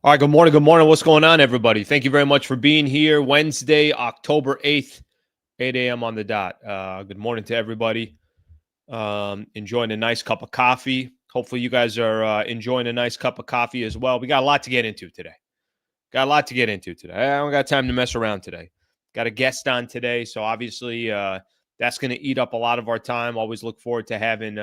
All right, good morning. Good morning. What's going on, everybody? Thank you very much for being here. Wednesday, October 8th, 8 a.m. on the dot. Good morning to everybody. Enjoying a nice cup of coffee. Hopefully, you guys are enjoying a nice cup of coffee as well. We got a lot to get into today. I don't got time to mess around today. Got a guest on today, so obviously that's going to eat up a lot of our time. Always look forward to having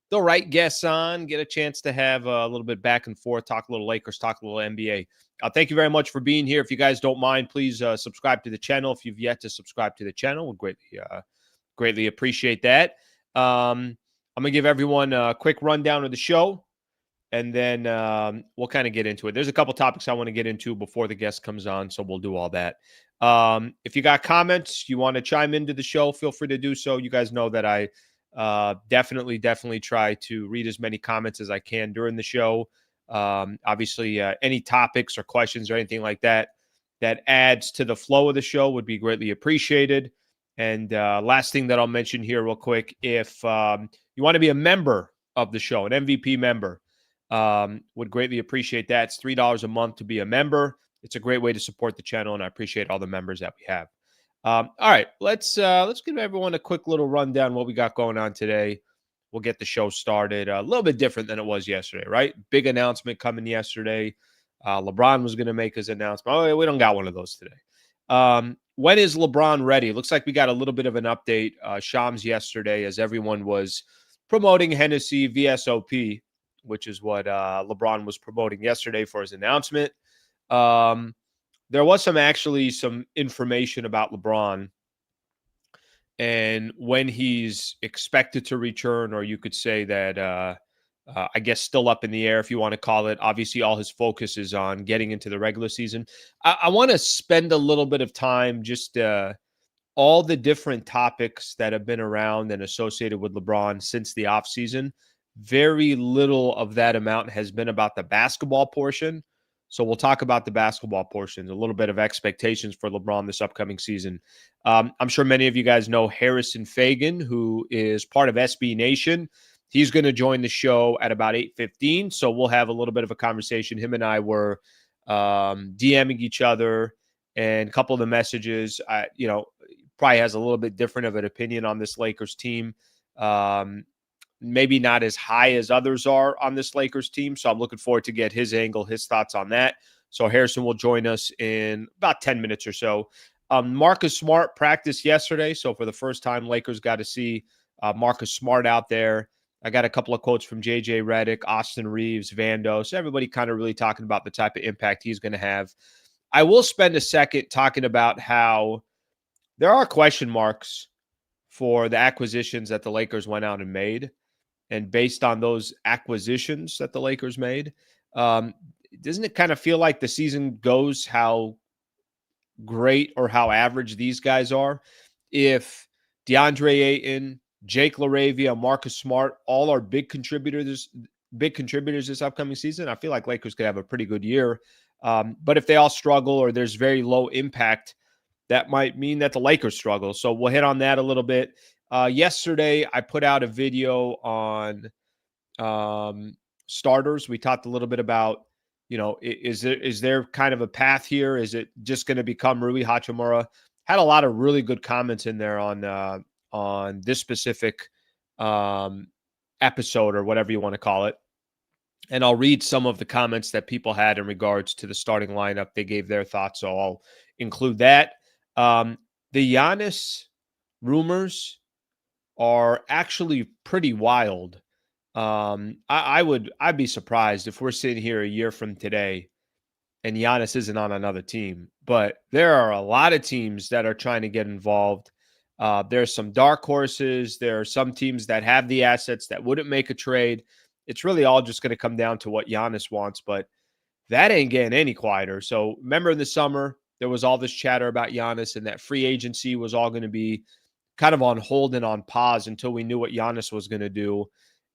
the right guests on, get a chance to have a little bit back and forth, talk a little Lakers, talk a little NBA. Thank you very much for being here. If you guys don't mind, please subscribe to the channel. If you've yet to subscribe to the channel, we'll greatly appreciate that. I'm going to give everyone a quick rundown of the show, and then we'll kind of get into it. There's a couple topics I want to get into before the guest comes on, so we'll do all that. If you got comments, you want to chime into the show, feel free to do so. You guys know that I definitely try to read as many comments as I can during the show. Obviously, any topics or questions or anything like that adds to the flow of the show would be greatly appreciated. And last thing that I'll mention here real quick, if you want to be a member of the show, an MVP member, would greatly appreciate that. It's $3 a month to be a member. It's a great way to support the channel, and I appreciate all the members that we have. All right, let's give everyone a quick little rundown what we got going on today. We'll get the show started. A little bit different than it was yesterday, right? Big announcement coming yesterday. LeBron was going to make his announcement. Oh, we don't got one of those today. When is LeBron ready? Looks like we got a little bit of an update. Shams yesterday, as everyone was promoting Hennessy VSOP, which is what LeBron was promoting yesterday for his announcement. There was some information about LeBron and when he's expected to return, or you could say that, I guess, still up in the air, if you want to call it. Obviously, all his focus is on getting into the regular season. I want to spend a little bit of time just all the different topics that have been around and associated with LeBron since the offseason. Very little of that amount has been about the basketball portion. So we'll talk about the basketball portion, a little bit of expectations for LeBron this upcoming season. I'm sure many of you guys know Harrison Faigen, who is part of SB Nation. He's going to join the show at about 8:15. So we'll have a little bit of a conversation. Him and I were DMing each other, and a couple of the messages, probably has a little bit different of an opinion on this Lakers team. Maybe not as high as others are on this Lakers team. So I'm looking forward to get his angle, his thoughts on that. So Harrison will join us in about 10 minutes or so. Marcus Smart practiced yesterday. So for the first time, Lakers got to see Marcus Smart out there. I got a couple of quotes from JJ Redick, Austin Reaves, Vando. So everybody kind of really talking about the type of impact he's going to have. I will spend a second talking about how there are question marks for the acquisitions that the Lakers went out and made. And based on those acquisitions that the Lakers made, doesn't it kind of feel like the season goes how great or how average these guys are? If DeAndre Ayton, Jake LaRavia, Marcus Smart, all are big contributors this upcoming season, I feel like Lakers could have a pretty good year. But if they all struggle or there's very low impact, that might mean that the Lakers struggle. So we'll hit on that a little bit. Yesterday, I put out a video on starters. We talked a little bit about, is there kind of a path here? Is it just going to become Rui Hachimura? Had a lot of really good comments in there on this specific episode, or whatever you want to call it. And I'll read some of the comments that people had in regards to the starting lineup. They gave their thoughts, so I'll include that. The Giannis rumors are actually pretty wild. I'd be surprised if we're sitting here a year from today and Giannis isn't on another team. But there are a lot of teams that are trying to get involved. There's some dark horses. There are some teams that have the assets that wouldn't make a trade. It's really all just going to come down to what Giannis wants, but that ain't getting any quieter. So remember in the summer, there was all this chatter about Giannis, and that free agency was all going to be kind of on hold and on pause until we knew what Giannis was going to do.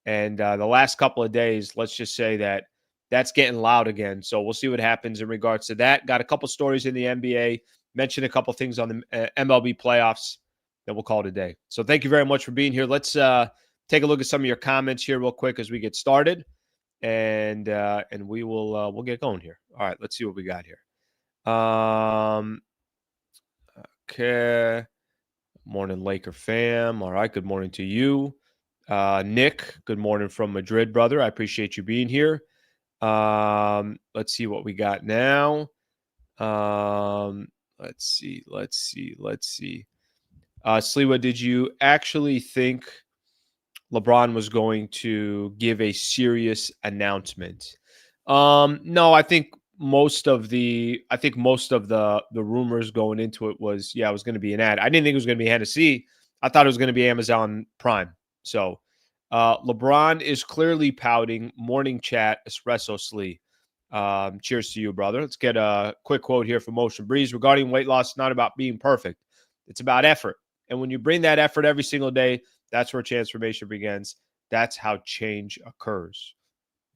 And the last couple of days, let's just say that that's getting loud again. So we'll see what happens in regards to that. Got a couple stories in the NBA, mentioned a couple things on the MLB playoffs, that we'll call it a day. So thank you very much for being here. Let's take a look at some of your comments here real quick as we get started. and we will we'll get going here. All right, let's see what we got here. Okay. Morning, Laker fam. All right, good morning to you. Nick, good morning from Madrid, brother. I appreciate you being here. Let's see what we got now. Let's see. Sliwa, did you actually think LeBron was going to give a serious announcement? No, I think most of the rumors going into it was, it was going to be an ad. I didn't think it was going to be Hennessy. I thought it was going to be Amazon Prime. So LeBron is clearly pouting. Morning chat, espresso Slee. Cheers to you, brother. Let's get a quick quote here from Motion Breeze. Regarding weight loss, it's not about being perfect. It's about effort. And when you bring that effort every single day, that's where transformation begins. That's how change occurs.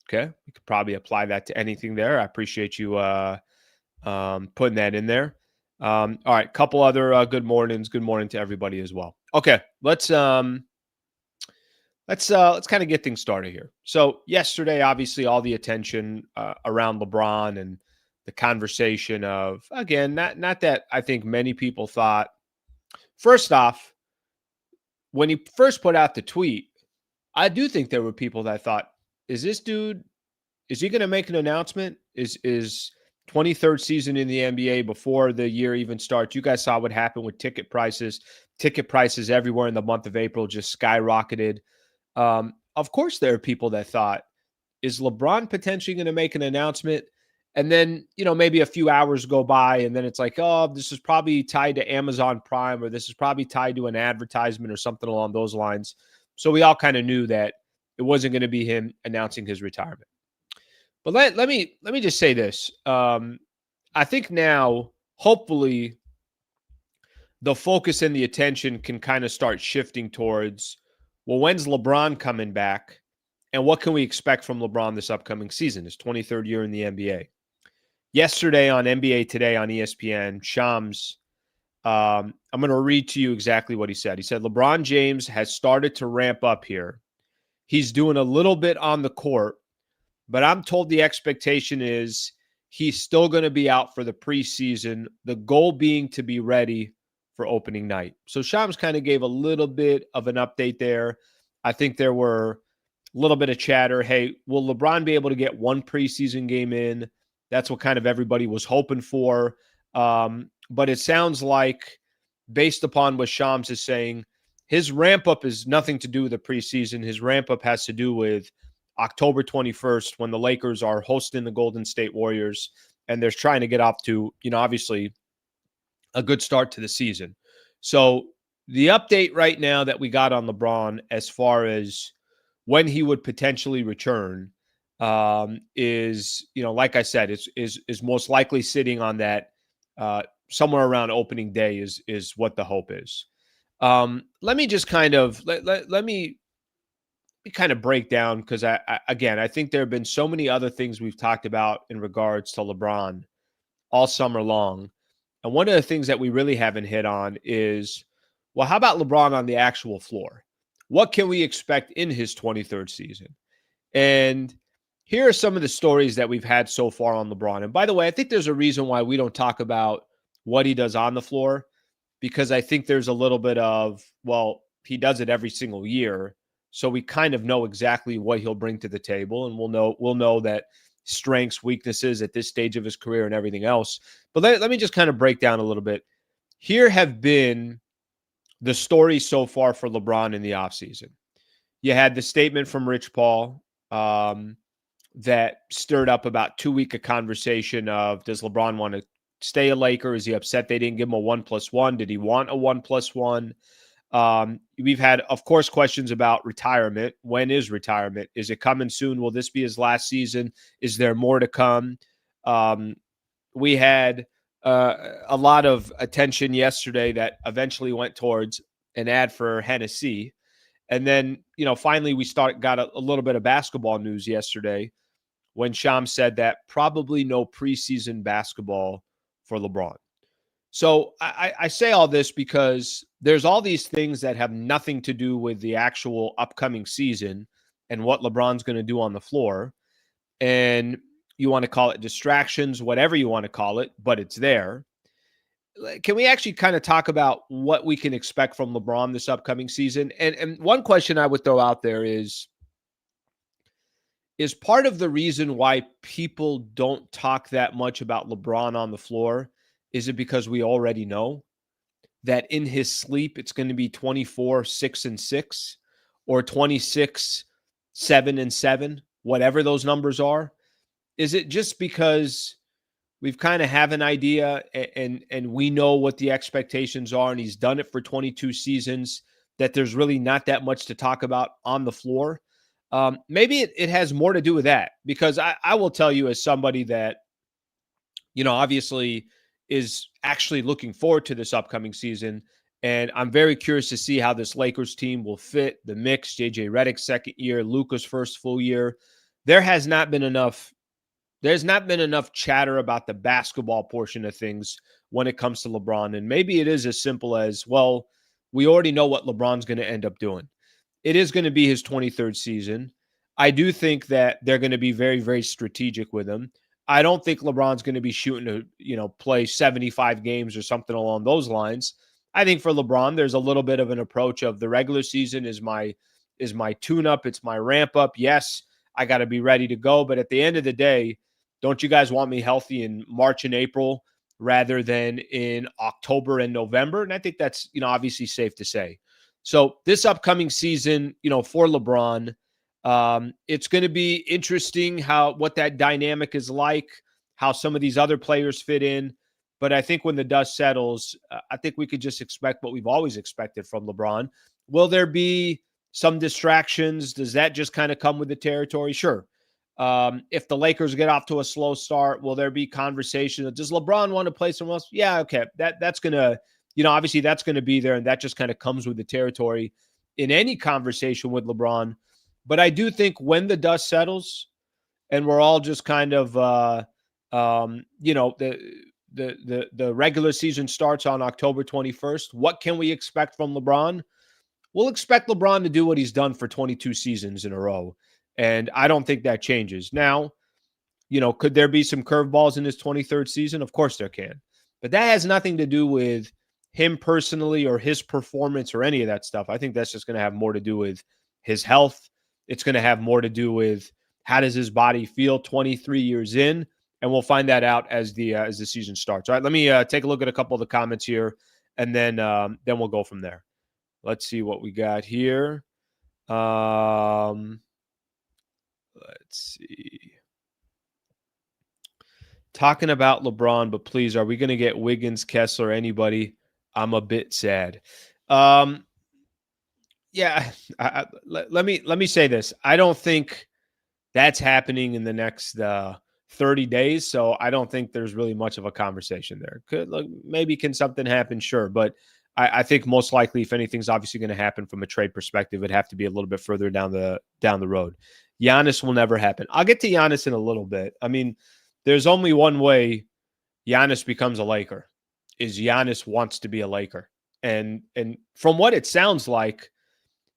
Okay. We could probably apply that to anything there. I appreciate you putting that in there. All right. Couple other good mornings. Good morning to everybody as well. Okay. Let's kind of get things started here. So yesterday, obviously, all the attention around LeBron and the conversation of, again, not that I think many people thought. First off, when he first put out the tweet, I do think there were people that thought, is this dude, is he going to make an announcement? Is 23rd season in the NBA before the year even starts? You guys saw what happened with ticket prices. Ticket prices everywhere in the month of April just skyrocketed. Of course, there are people that thought, is LeBron potentially going to make an announcement? And then, maybe a few hours go by and then it's like, oh, this is probably tied to Amazon Prime, or this is probably tied to an advertisement or something along those lines. So we all kind of knew that it wasn't going to be him announcing his retirement. But let me just say this. I think now, hopefully, the focus and the attention can kind of start shifting towards, well, when's LeBron coming back? And what can we expect from LeBron this upcoming season, his 23rd year in the NBA? Yesterday on NBA Today on ESPN, Shams, I'm going to read to you exactly what he said. He said, LeBron James has started to ramp up here. He's doing a little bit on the court, but I'm told the expectation is he's still going to be out for the preseason, the goal being to be ready for opening night. So Shams kind of gave a little bit of an update there. I think there were a little bit of chatter. Hey, will LeBron be able to get one preseason game in? That's what kind of everybody was hoping for. But it sounds like, based upon what Shams is saying, his ramp up is nothing to do with the preseason. His ramp up has to do with October 21st, when the Lakers are hosting the Golden State Warriors, and they're trying to get off to, obviously a good start to the season. So the update right now that we got on LeBron as far as when he would potentially return is, like I said, is most likely sitting on that somewhere around opening day is what the hope is. Let me just kind of let me kind of break down, because I think there have been so many other things we've talked about in regards to LeBron all summer long. And one of the things that we really haven't hit on is, well, how about LeBron on the actual floor? What can we expect in his 23rd season? And here are some of the stories that we've had so far on LeBron. And by the way, I think there's a reason why we don't talk about what he does on the floor, because I think there's a little bit of, well, he does it every single year. So we kind of know exactly what he'll bring to the table, and we'll know that strengths, weaknesses at this stage of his career and everything else. But let me just kind of break down a little bit. Here have been the stories so far for LeBron in the offseason. You had the statement from Rich Paul that stirred up about 2 weeks of conversation of, does LeBron want to stay a Laker? Is he upset they didn't give him a 1+1? Did he want a 1+1? We've had, of course, questions about retirement. When is retirement? Is it coming soon? Will this be his last season? Is there more to come? We had a lot of attention yesterday that eventually went towards an ad for Hennessy. And then, finally we got a little bit of basketball news yesterday when Shams said that probably no preseason basketball for LeBron. So I say all this because there's all these things that have nothing to do with the actual upcoming season and what LeBron's going to do on the floor. and you want to call it distractions, whatever you want to call it, but it's there. Can we actually kind of talk about what we can expect from LeBron this upcoming season? And one question I would throw out there is part of the reason why people don't talk that much about LeBron on the floor, is it because we already know that in his sleep it's going to be 24, 6-6 or 26, 7-7, whatever those numbers are? Is it just because we've kind of have an idea and we know what the expectations are, and he's done it for 22 seasons, that there's really not that much to talk about on the floor? Maybe it has more to do with that, because I will tell you, as somebody that, obviously is actually looking forward to this upcoming season, and I'm very curious to see how this Lakers team will fit the mix. JJ Redick's second year, Luka's first full year. There's not been enough chatter about the basketball portion of things when it comes to LeBron. And maybe it is as simple as, well, we already know what LeBron's going to end up doing. It is going to be his 23rd season. I do think that they're going to be very, very strategic with him. I don't think LeBron's going to be shooting to, play 75 games or something along those lines. I think for LeBron, there's a little bit of an approach of the regular season is my tune-up. It's my ramp-up. Yes, I got to be ready to go. But at the end of the day, don't you guys want me healthy in March and April rather than in October and November? And I think that's, obviously safe to say. So this upcoming season, for LeBron, it's going to be interesting what that dynamic is like, how some of these other players fit in. But I think when the dust settles, I think we could just expect what we've always expected from LeBron. Will there be some distractions? Does that just kind of come with the territory? Sure. If the Lakers get off to a slow start, will there be conversation? Does LeBron want to play somewhere else? Yeah, okay. That's going to, obviously that's going to be there, and that just kind of comes with the territory in any conversation with LeBron. But I do think when the dust settles and we're all just kind of, the regular season starts on October 21st, what can we expect from LeBron? We'll expect LeBron to do what he's done for 22 seasons in a row. And I don't think that changes. Now, could there be some curveballs in his 23rd season? Of course there can. But that has nothing to do with him personally or his performance or any of that stuff. I think that's just going to have more to do with his health. It's going to have more to do with how does his body feel 23 years in, and we'll find that out as the season starts. All right, let me take a look at a couple of the comments here, and then we'll go from there. Let's see what we got here. Let's see. Talking about LeBron, but please, are we going to get Wiggins, Kessler, anybody? I'm a bit sad. Yeah, let me say this. I don't think that's happening in the next 30 days, so I don't think there's really much of a conversation there. Maybe can something happen? Sure, but I think most likely, if anything's obviously going to happen from a trade perspective, it'd have to be a little bit further down the road. Giannis will never happen. I'll get to Giannis in a little bit. I mean, there's only one way Giannis becomes a Laker, is Giannis wants to be a Laker. And from what it sounds like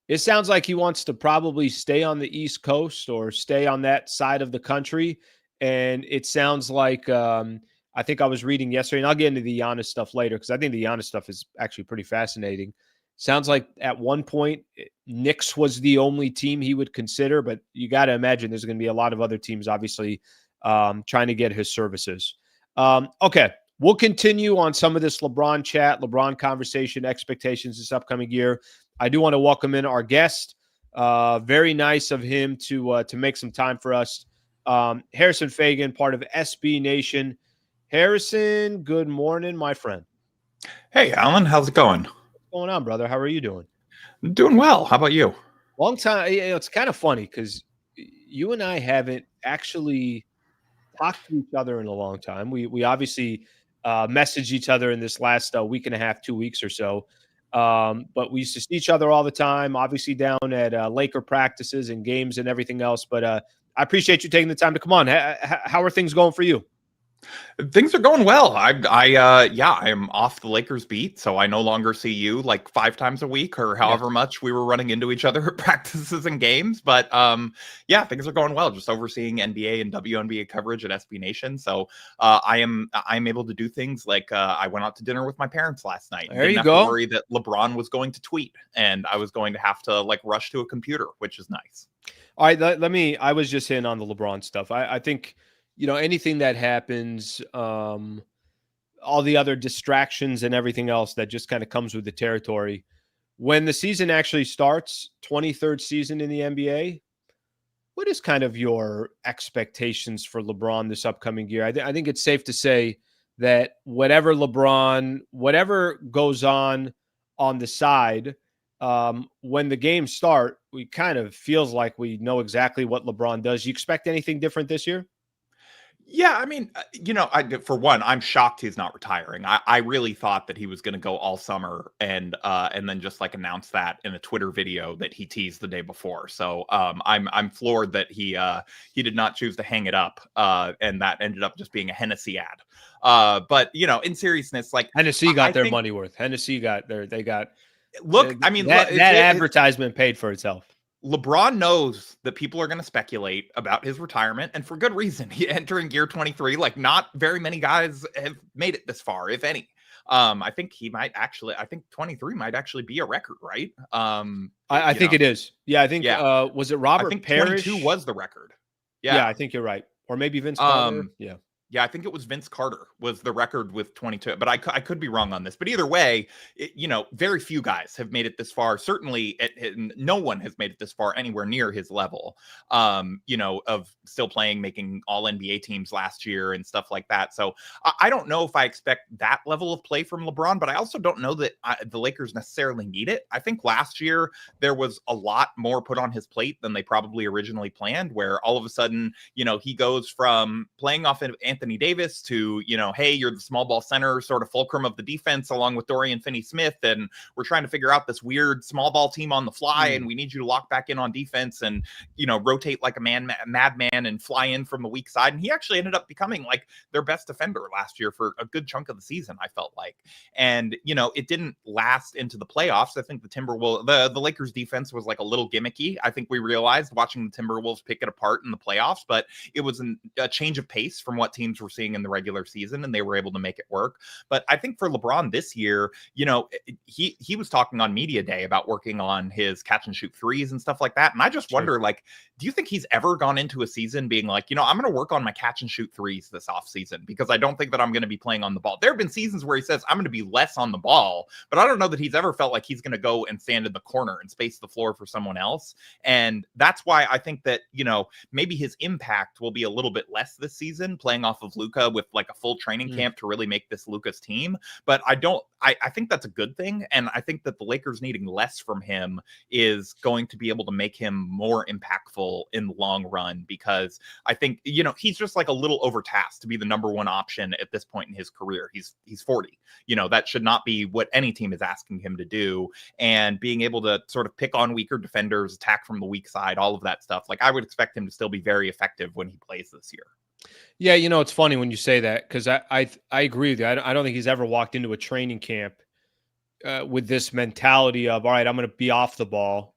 he wants to probably stay on the East Coast or stay on that side of the country. And it sounds like I think I was reading yesterday, and I'll get into the Giannis stuff later because I think the Giannis stuff is actually pretty fascinating. Sounds like at one point, Knicks was the only team he would consider, but you got to imagine there's going to be a lot of other teams, obviously, trying to get his services. Okay, we'll continue on some of this LeBron chat, LeBron conversation, expectations this upcoming year. I do want to welcome in our guest. Very nice of him to make some time for us. Harrison Faigen, part of SB Nation. Harrison, good morning, my friend. Hey, Alan, how's it going? What's going on, brother? How are you doing? I'm doing well. How about you? Long time. It's kind of funny because you and I haven't actually talked to each other in a long time. We obviously messaged each other in this last week and a half, 2 weeks or so. But we used to see each other all the time, obviously down at Laker practices and games and everything else. But I appreciate you taking the time to come on. How are things going for you? Things are going well. I am off the Lakers beat, so I no longer see you like 5 times a week or Yeah. however much we were running into each other at practices and games. But yeah, things are going well. Just overseeing NBA and WNBA coverage at SB Nation. So I'm able to do things like I went out to dinner with my parents last night. There Didn't you have to go. worry that LeBron was going to tweet, and I was going to have to like rush to a computer, which is nice. All right, let me. I was just in on the LeBron stuff. I think anything that happens, all the other distractions and everything else that just kind of comes with the territory. When the season actually starts, 23rd season in the NBA, what is kind of your expectations for LeBron this upcoming year? I think it's safe to say that whatever goes on the side, when the games start, we kind of feels like we know exactly what LeBron does. You expect anything different this year? Yeah, I mean, for one, I'm shocked he's not retiring. I really thought that he was going to go all summer and then just like announce that in a Twitter video that he teased the day before. So I'm floored that he did not choose to hang it up and that ended up just being a Hennessy ad. But in seriousness, like Hennessy got I their think, money worth. Hennessy got they got look, I mean, that advertisement paid for itself. LeBron knows that people are going to speculate about his retirement, and for good reason. He entering year 23, like not very many guys have made it this far, if any. I think I think 23 might actually be a record, right? I think it is. Yeah, I think Yeah. Was it I Robert think Parrish? 22 was the record. Yeah, Yeah. I think you're right. Or maybe Vince Carter. Um, Yeah. Yeah, I think it was Vince Carter was the record with 22, but I could be wrong on this. But either way, very few guys have made it this far. Certainly, no one has made it this far anywhere near his level. Of still playing, making All NBA teams last year and stuff like that. So I don't know if I expect that level of play from LeBron, but I also don't know that the Lakers necessarily need it. I think last year there was a lot more put on his plate than they probably originally planned. Where all of a sudden, he goes from playing off of Anthony Davis to, hey, you're the small ball center, sort of fulcroom of the defense, along with Dorian Finney-Smith, and we're trying to figure out this weird small ball team on the fly, and we need you to lock back in on defense and, rotate like a madman and fly in from the weak side. And he actually ended up becoming like their best defender last year for a good chunk of the season, I felt like. And, it didn't last into the playoffs. I think the Lakers defense was like a little gimmicky. I think we realized watching the Timberwolves pick it apart in the playoffs, but it was a change of pace from what teams were seeing in the regular season, and they were able to make it work. But I think for LeBron this year, he was talking on media day about working on his catch and shoot threes and stuff like that. And I just wonder, like, do you think he's ever gone into a season being like, I'm going to work on my catch and shoot threes this offseason because I don't think that I'm going to be playing on the ball? There have been seasons where he says, I'm going to be less on the ball, but I don't know that he's ever felt like he's going to go and stand in the corner and space the floor for someone else. And that's why I think that, maybe his impact will be a little bit less this season, playing off of Luka with like a full training camp to really make this Luka's team. But I think that's a good thing. And I think that the Lakers needing less from him is going to be able to make him more impactful in the long run, because I think, he's just like a little overtasked to be the number one option at this point in his career. He's 40, that should not be what any team is asking him to do. And being able to sort of pick on weaker defenders, attack from the weak side, all of that stuff, like I would expect him to still be very effective when he plays this year. Yeah, it's funny when you say that, because I agree with you. I don't think he's ever walked into a training camp with this mentality of, all right, I'm going to be off the ball.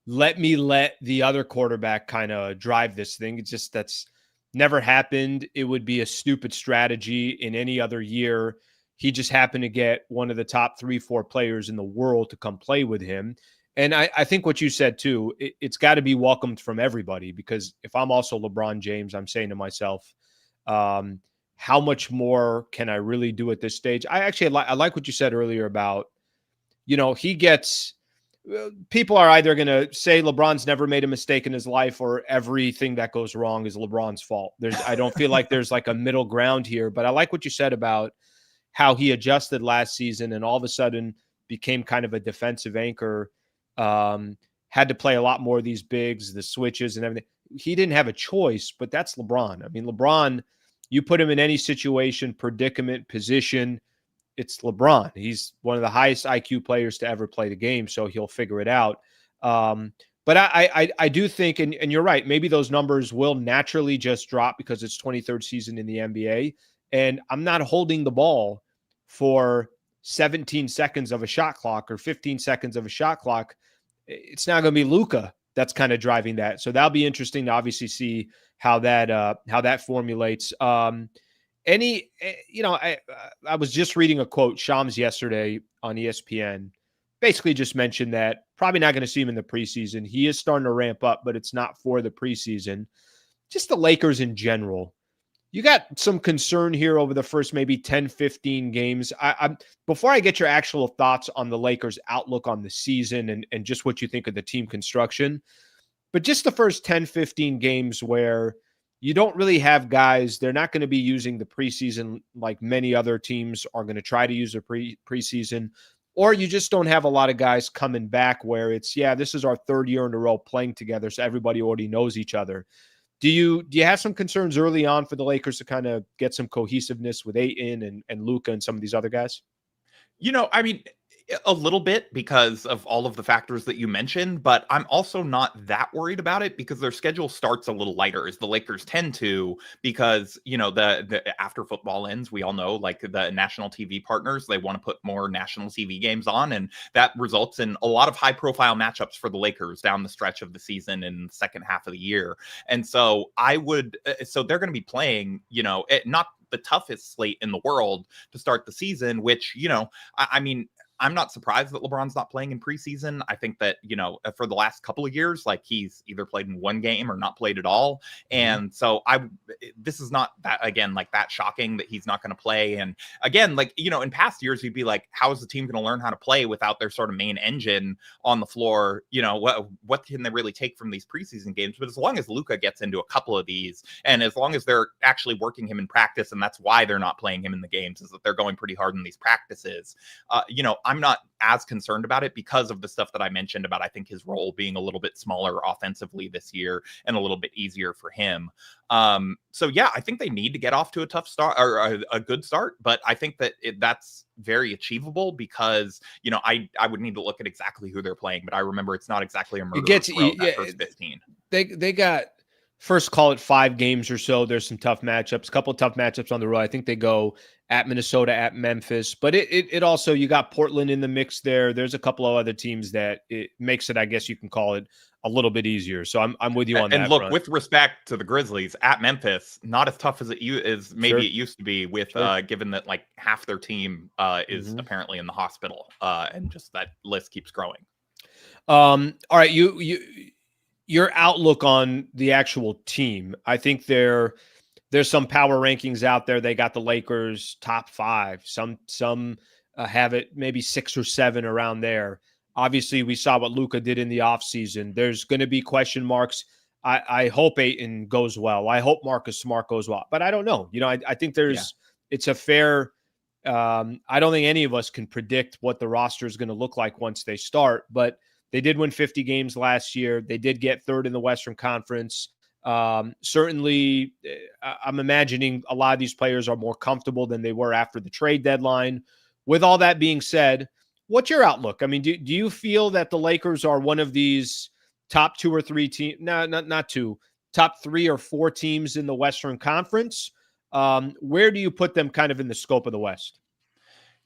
Let the other quarterback kind of drive this thing. It's just that's never happened. It would be a stupid strategy in any other year. He just happened to get one of the top 3-4 players in the world to come play with him. And I think what you said too, it's got to be welcomed from everybody, because if I'm also LeBron James, I'm saying to myself, how much more can I really do at this stage? I like what you said earlier about, people are either going to say LeBron's never made a mistake in his life, or everything that goes wrong is LeBron's fault. I don't feel like there's like a middle ground here, but I like what you said about how he adjusted last season and all of a sudden became kind of a defensive anchor. Had to play a lot more of these bigs, the switches and everything. He didn't have a choice, but that's LeBron. I mean, LeBron, you put him in any situation, predicament, position, it's LeBron. He's one of the highest IQ players to ever play the game, so he'll figure it out. But I do think, and you're right, maybe those numbers will naturally just drop because it's 23rd season in the NBA. And I'm not holding the ball for 17 seconds of a shot clock or 15 seconds of a shot clock. It's not going to be Luka that's kind of driving that. So that'll be interesting to obviously see how that formulates. I was just reading a quote, Shams, yesterday on ESPN, basically just mentioned that probably not going to see him in the preseason. He is starting to ramp up, but it's not for the preseason. Just the Lakers in general. You got some concern here over the first maybe 10, 15 games. I'm before I get your actual thoughts on the Lakers' outlook on the season and just what you think of the team construction, but just the first 10, 15 games where you don't really have guys, they're not going to be using the preseason like many other teams are going to try to use the preseason, or you just don't have a lot of guys coming back where it's, this is our third year in a row playing together, so everybody already knows each other. Do you have some concerns early on for the Lakers to kind of get some cohesiveness with Ayton and Luka and some of these other guys? I mean, a little bit because of all of the factors that you mentioned, but I'm also not that worried about it because their schedule starts a little lighter as the Lakers tend to, because, the after football ends, we all know, like, the national TV partners, they want to put more national TV games on, and that results in a lot of high profile matchups for the Lakers down the stretch of the season in the second half of the year. And so so they're going to be playing, not the toughest slate in the world to start the season, which, I mean, I'm not surprised that LeBron's not playing in preseason. I think that, for the last couple of years, like, he's either played in one game or not played at all. And so this is not that, again, like, that shocking that he's not going to play. And again, like, in past years, you'd be like, how is the team going to learn how to play without their sort of main engine on the floor? What can they really take from these preseason games? But as long as Luka gets into a couple of these, and as long as they're actually working him in practice, and that's why they're not playing him in the games, is that they're going pretty hard in these practices. I'm not as concerned about it because of the stuff that I mentioned about, I think, his role being a little bit smaller offensively this year and a little bit easier for him. So yeah, I think they need to get off to a tough start or a good start, but I think that that's very achievable because, I would need to look at exactly who they're playing, but I remember it's not exactly a murder that first 15. They got, first, call it 5 games or so. There's some tough matchups, a couple of tough matchups on the road. I think they go at Minnesota, at Memphis, but it also, you got Portland in the mix there. There's a couple of other teams that it makes it, I guess you can call it, a little bit easier. So I'm with you on that. And look, with respect to the Grizzlies, at Memphis, not as tough as it used to be, with given that, like, half their team is apparently in the hospital, and just that list keeps growing. All right, your outlook on the actual team. I think there's some power rankings out there. They got the Lakers top 5. Some have it maybe 6 or 7 around there. Obviously, we saw what Luka did in the offseason. There's going to be question marks. I hope Ayton goes well. I hope Marcus Smart goes well. But I don't know. I think it's a fair I don't think any of us can predict what the roster is going to look like once they start. But they did win 50 games last year. They did get third in the Western Conference. Certainly, I'm imagining a lot of these players are more comfortable than they were after the trade deadline. With all that being said, what's your outlook? I mean, do you feel that the Lakers are one of these top 2 or 3 teams? No, not 2. Top 3 or 4 teams in the Western Conference? Where do you put them kind of in the scope of the West?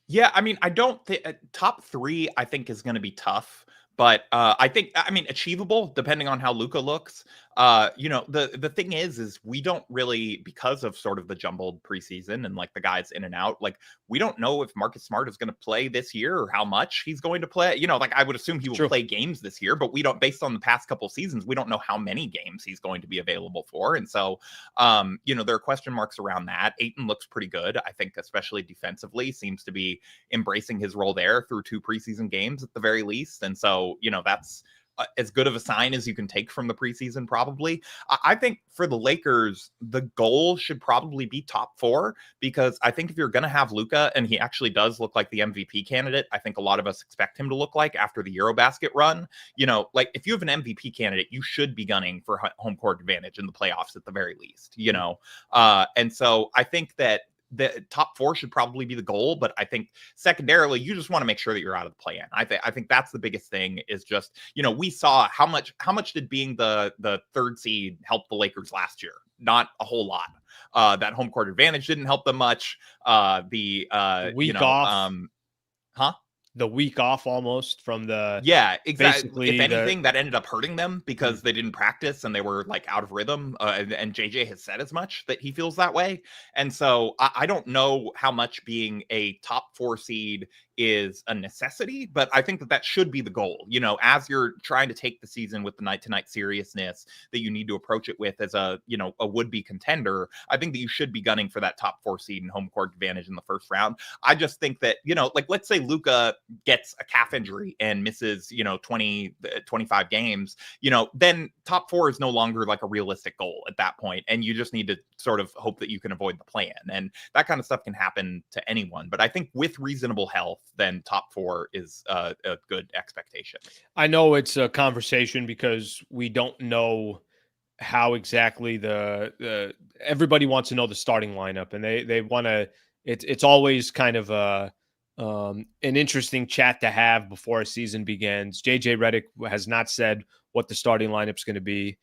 Yeah, I mean, I don't think top 3, I think, is going to be tough. But I mean, achievable depending on how Luka looks. The thing is we don't really, because of sort of the jumbled preseason and, like, the guys in and out, like, we don't know if Marcus Smart is going to play this year or how much he's going to play. Like, I would assume he will play games this year, but we don't, based on the past couple seasons, we don't know how many games he's going to be available for. And so, there are question marks around that. Ayton looks pretty good, I think, especially defensively, seems to be embracing his role there through 2 preseason games at the very least. And so, that's as good of a sign as you can take from the preseason, probably. I think for the Lakers, the goal should probably be top 4, because I think if you're going to have Luka, and he actually does look like the MVP candidate, I think a lot of us expect him to look like after the Eurobasket run, like, if you have an MVP candidate, you should be gunning for home court advantage in the playoffs at the very least, and so I think that the top 4 should probably be the goal. But I think secondarily, you just want to make sure that you're out of the play-in. I think that's the biggest thing is just, we saw how much did being the 3rd seed help the Lakers last year? Not a whole lot. That home court advantage didn't help them much. Week off. Huh? The week off almost from the exactly. basically If anything, that ended up hurting them because they didn't practice and they were like out of rhythm. And JJ has said as much that he feels that way. And so I don't know how much being a top 4 seed is a necessity, but I think that should be the goal. As you're trying to take the season with the night-to-night seriousness that you need to approach it with as a would-be contender, I think that you should be gunning for that top 4 seed and home court advantage in the first round. I just think that, like let's say Luka gets a calf injury and misses, 20, 25 games, then top 4 is no longer like a realistic goal at that point. And you just need to sort of hope that you can avoid the play-in. And that kind of stuff can happen to anyone. But I think with reasonable health, then top 4 is a good expectation. I know it's a conversation because we don't know how exactly the everybody wants to know the starting lineup, and they want to. It's always kind of an interesting chat to have before a season begins. JJ Redick has not said what the starting lineup is going to be.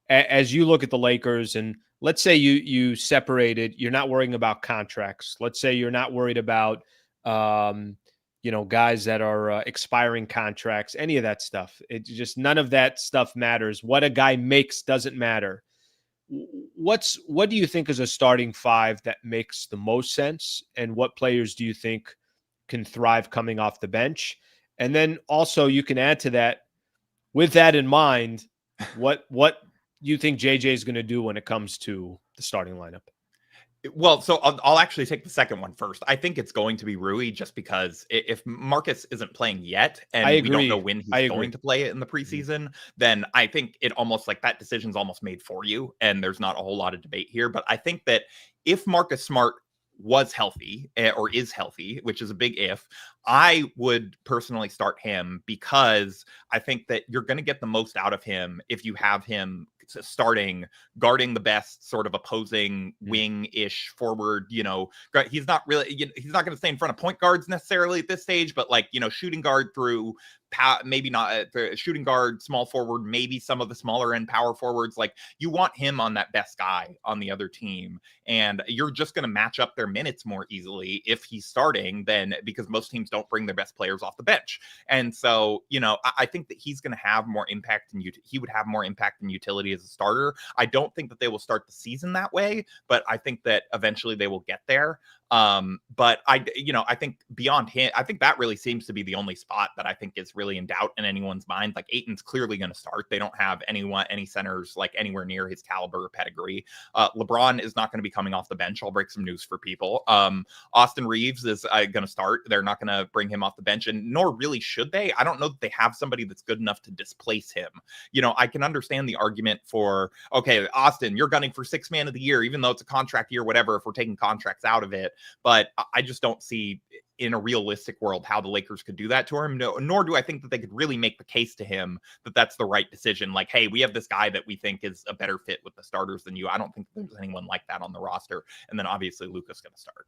As you look at the Lakers, and let's say you separated, you're not worrying about contracts. Let's say you're not worried about guys that are expiring contracts, any of that stuff. It's just none of that stuff matters. What a guy makes doesn't matter. What do you think is a starting 5 that makes the most sense? And what players do you think can thrive coming off the bench? And then also you can add to that, with that in mind, what you think JJ is going to do when it comes to the starting lineup? Well, so I'll actually take the second one first. I think it's going to be Rui just because if Marcus isn't playing yet and we don't know when he's going to play it in the preseason, then I think it almost like that decision's almost made for you. And there's not a whole lot of debate here. But I think that if Marcus Smart was healthy or is healthy, which is a big if, I would personally start him because I think that you're going to get the most out of him if you have him starting guarding the best sort of opposing wing-ish forward. He's not really, he's not going to stay in front of point guards necessarily at this stage, but like, shooting guard through maybe not shooting guard, small forward, maybe some of the smaller end power forwards. Like you want him on that best guy on the other team. And you're just going to match up their minutes more easily if he's starting than because most teams don't bring their best players off the bench. And so, I think that he's going to have more impact and he would have more impact and utility as a starter. I don't think that they will start the season that way, but I think that eventually they will get there. But I think beyond him, I think that really seems to be the only spot that I think is really in doubt in anyone's mind. Like Ayton's clearly going to start. They don't have any centers like anywhere near his caliber or pedigree. LeBron is not going to be coming off the bench. I'll break some news for people. Austin Reaves is going to start. They're not going to bring him off the bench, and nor really should they. I don't know that they have somebody that's good enough to displace him. I can understand the argument for, okay, Austin, you're gunning for 6th man of the year, even though it's a contract year, whatever, if we're taking contracts out of it. But I just don't see in a realistic world how the Lakers could do that to him. No, nor do I think that they could really make the case to him that that's the right decision. Like, hey, we have this guy that we think is a better fit with the starters than you. I don't think there's anyone like that on the roster. And then obviously Luka's going to start.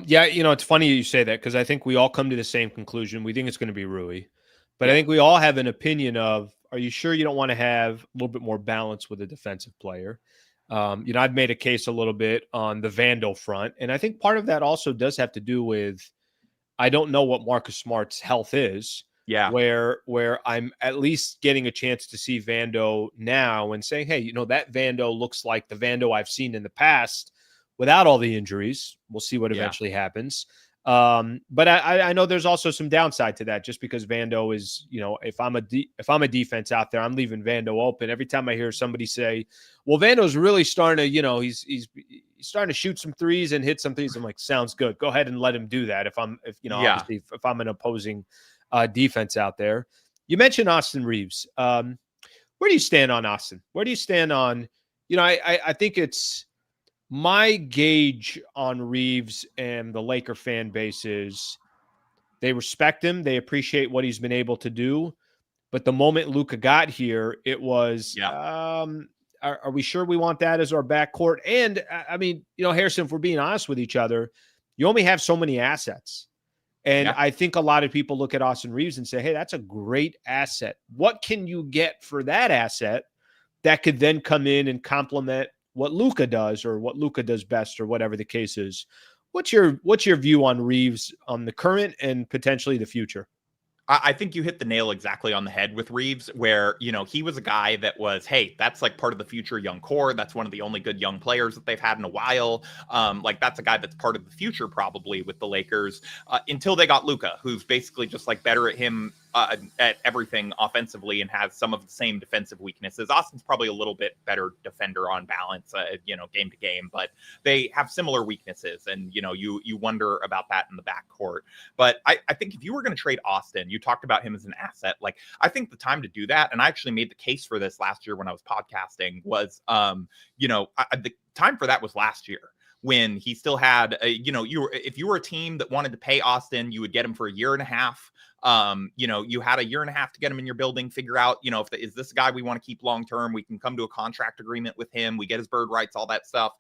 Yeah, it's funny you say that because I think we all come to the same conclusion. We think it's going to be Rui. But I think we all have an opinion of, are you sure you don't want to have a little bit more balance with a defensive player? I've made a case a little bit on the Vando front, and I think part of that also does have to do with, I don't know what Marcus Smart's health is. Yeah. Where I'm at least getting a chance to see Vando now and saying, hey, that Vando looks like the Vando I've seen in the past without all the injuries. We'll see what eventually happens. But I know there's also some downside to that, just because Vando is, if I'm a defense out there, I'm leaving Vando open. Every time I hear somebody say, well, Vando's really starting to, he's starting to shoot some threes and hit some threes, I'm like, sounds good. Go ahead and let him do that. Obviously if I'm an opposing defense out there. You mentioned Austin Reaves. Where do you stand on Austin? Where do you stand on, I think it's, my gauge on Reaves and the Laker fan base is they respect him. They appreciate what he's been able to do. But the moment Luka got here, it was, Are we sure we want that as our backcourt? And I mean, Harrison, if we're being honest with each other, you only have so many assets. And I think a lot of people look at Austin Reaves and say, hey, that's a great asset. What can you get for that asset that could then come in and complement what Luka does or what Luka does best or whatever the case is? What's your view on Reaves on the current and potentially the future? I think you hit the nail exactly on the head with Reaves, where, he was a guy that was, hey, that's like part of the future young core. That's one of the only good young players that they've had in a while. Like that's a guy that's part of the future probably with the Lakers until they got Luka, who's basically just like better at him at everything offensively and has some of the same defensive weaknesses. Austin's probably a little bit better defender on balance, game to game, but they have similar weaknesses. And, you wonder about that in the backcourt. But I think if you were going to trade Austin, you talked about him as an asset. Like, I think the time to do that, and I actually made the case for this last year when I was podcasting, was, the time for that was last year, when he still had, if you were a team that wanted to pay Austin, you would get him for a year and a half. You had a year and a half to get him in your building, figure out, is this a guy we want to keep long-term? We can come to a contract agreement with him. We get his bird rights, all that stuff,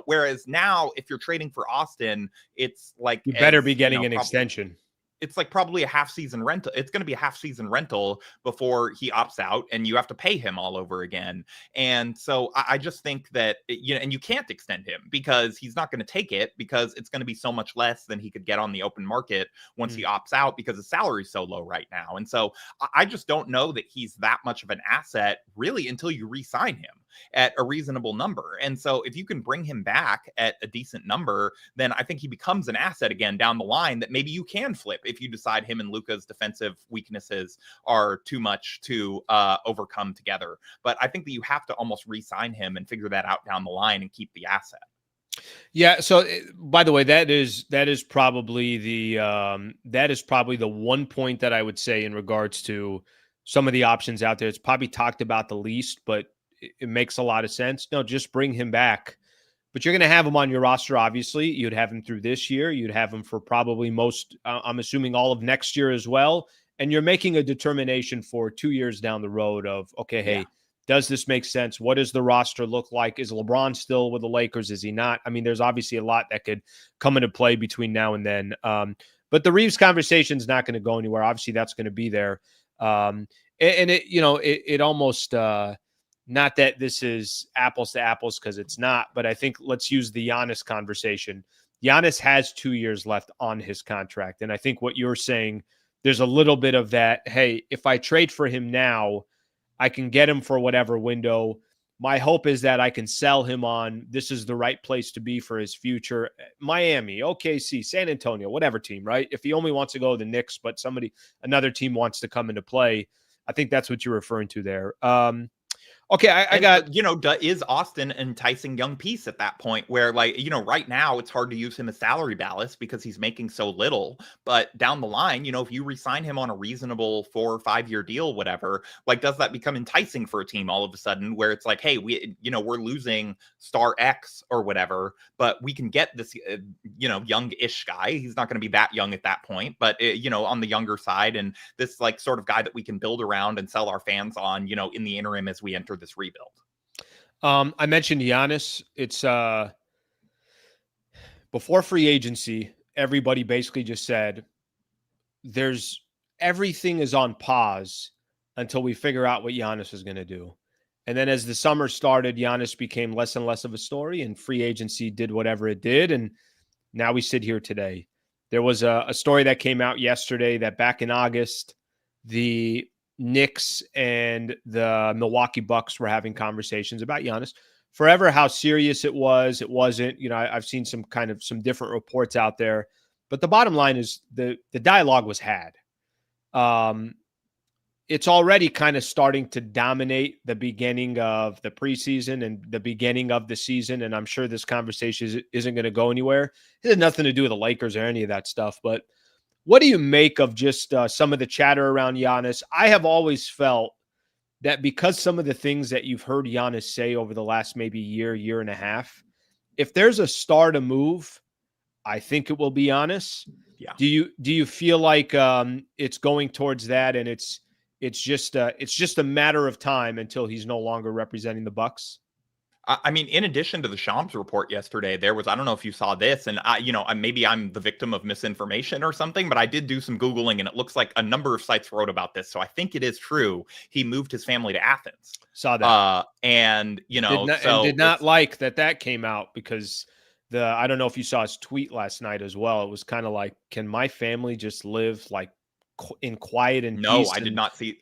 whereas now if you're trading for Austin, it's like, you better be getting an extension. It's like probably a half-season rental. It's going to be a half-season rental before he opts out, and you have to pay him all over again. And so I just think that, and you can't extend him because he's not going to take it, because it's going to be so much less than he could get on the open market once he opts out, because his salary is so low right now. And so I just don't know that he's that much of an asset really until you re-sign him at a reasonable number. And so if you can bring him back at a decent number, then I think he becomes an asset again down the line that maybe you can flip if you decide him and Luka's defensive weaknesses are too much to overcome together. But I think that you have to almost re-sign him and figure that out down the line and keep the asset. Yeah. So, by the way, that is probably the one point that I would say in regards to some of the options out there. It's probably talked about the least, but it makes a lot of sense. No, just bring him back. But you're going to have him on your roster, obviously. You'd have him through this year. You'd have him for probably I'm assuming all of next year as well. And you're making a determination for 2 years down the road of, okay, hey, does this make sense? What does the roster look like? Is LeBron still with the Lakers? Is he not? I mean, there's obviously a lot that could come into play between now and then. But the Reaves conversation is not going to go anywhere. Obviously, that's going to be there. And it almost not that this is apples to apples, because it's not, but I think let's use the Giannis conversation. Giannis has 2 years left on his contract. And I think what you're saying, there's a little bit of that, hey, if I trade for him now, I can get him for whatever window. My hope is that I can sell him on, this is the right place to be for his future. Miami, OKC, San Antonio, whatever team, right? If he only wants to go to the Knicks, but another team wants to come into play, I think that's what you're referring to there. Okay, I got, is Austin enticing young piece at that point where, like, right now it's hard to use him as salary ballast because he's making so little. But down the line, if you re-sign him on a reasonable 4 or 5 year deal, whatever, like, does that become enticing for a team all of a sudden where it's like, hey, we're losing star X or whatever, but we can get this, young-ish guy. He's not going to be that young at that point, but, on the younger side, and this like sort of guy that we can build around and sell our fans on, in the interim as we enter this rebuild. I mentioned Giannis. It's before free agency, everybody basically just said everything is on pause until we figure out what Giannis is going to do. And then as the summer started, Giannis became less and less of a story, and free agency did whatever it did. And now we sit here today. There was a story that came out yesterday that back in August, the Knicks and the Milwaukee Bucks were having conversations about Giannis. Forever, how serious it wasn't. I've seen some different reports out there, but the bottom line is the dialogue was had. It's already kind of starting to dominate the beginning of the preseason and the beginning of the season, and I'm sure this conversation isn't going to go anywhere. It has nothing to do with the Lakers or any of that stuff, but what do you make of just some of the chatter around Giannis? I have always felt that because some of the things that you've heard Giannis say over the last maybe year and a half, if there's a star to move, I think it will be Giannis. Yeah. Do you feel like it's going towards that, and it's just a matter of time until he's no longer representing the Bucks? I mean, in addition to the Shams report yesterday, there was, I don't know if you saw this, and maybe I'm the victim of misinformation or something, but I did do some Googling and it looks like a number of sites wrote about this. So I think it is true. He moved his family to Athens. Saw that. And, did not like that came out because I don't know if you saw his tweet last night as well. It was kind of like, can my family just live like in quiet and no, peace?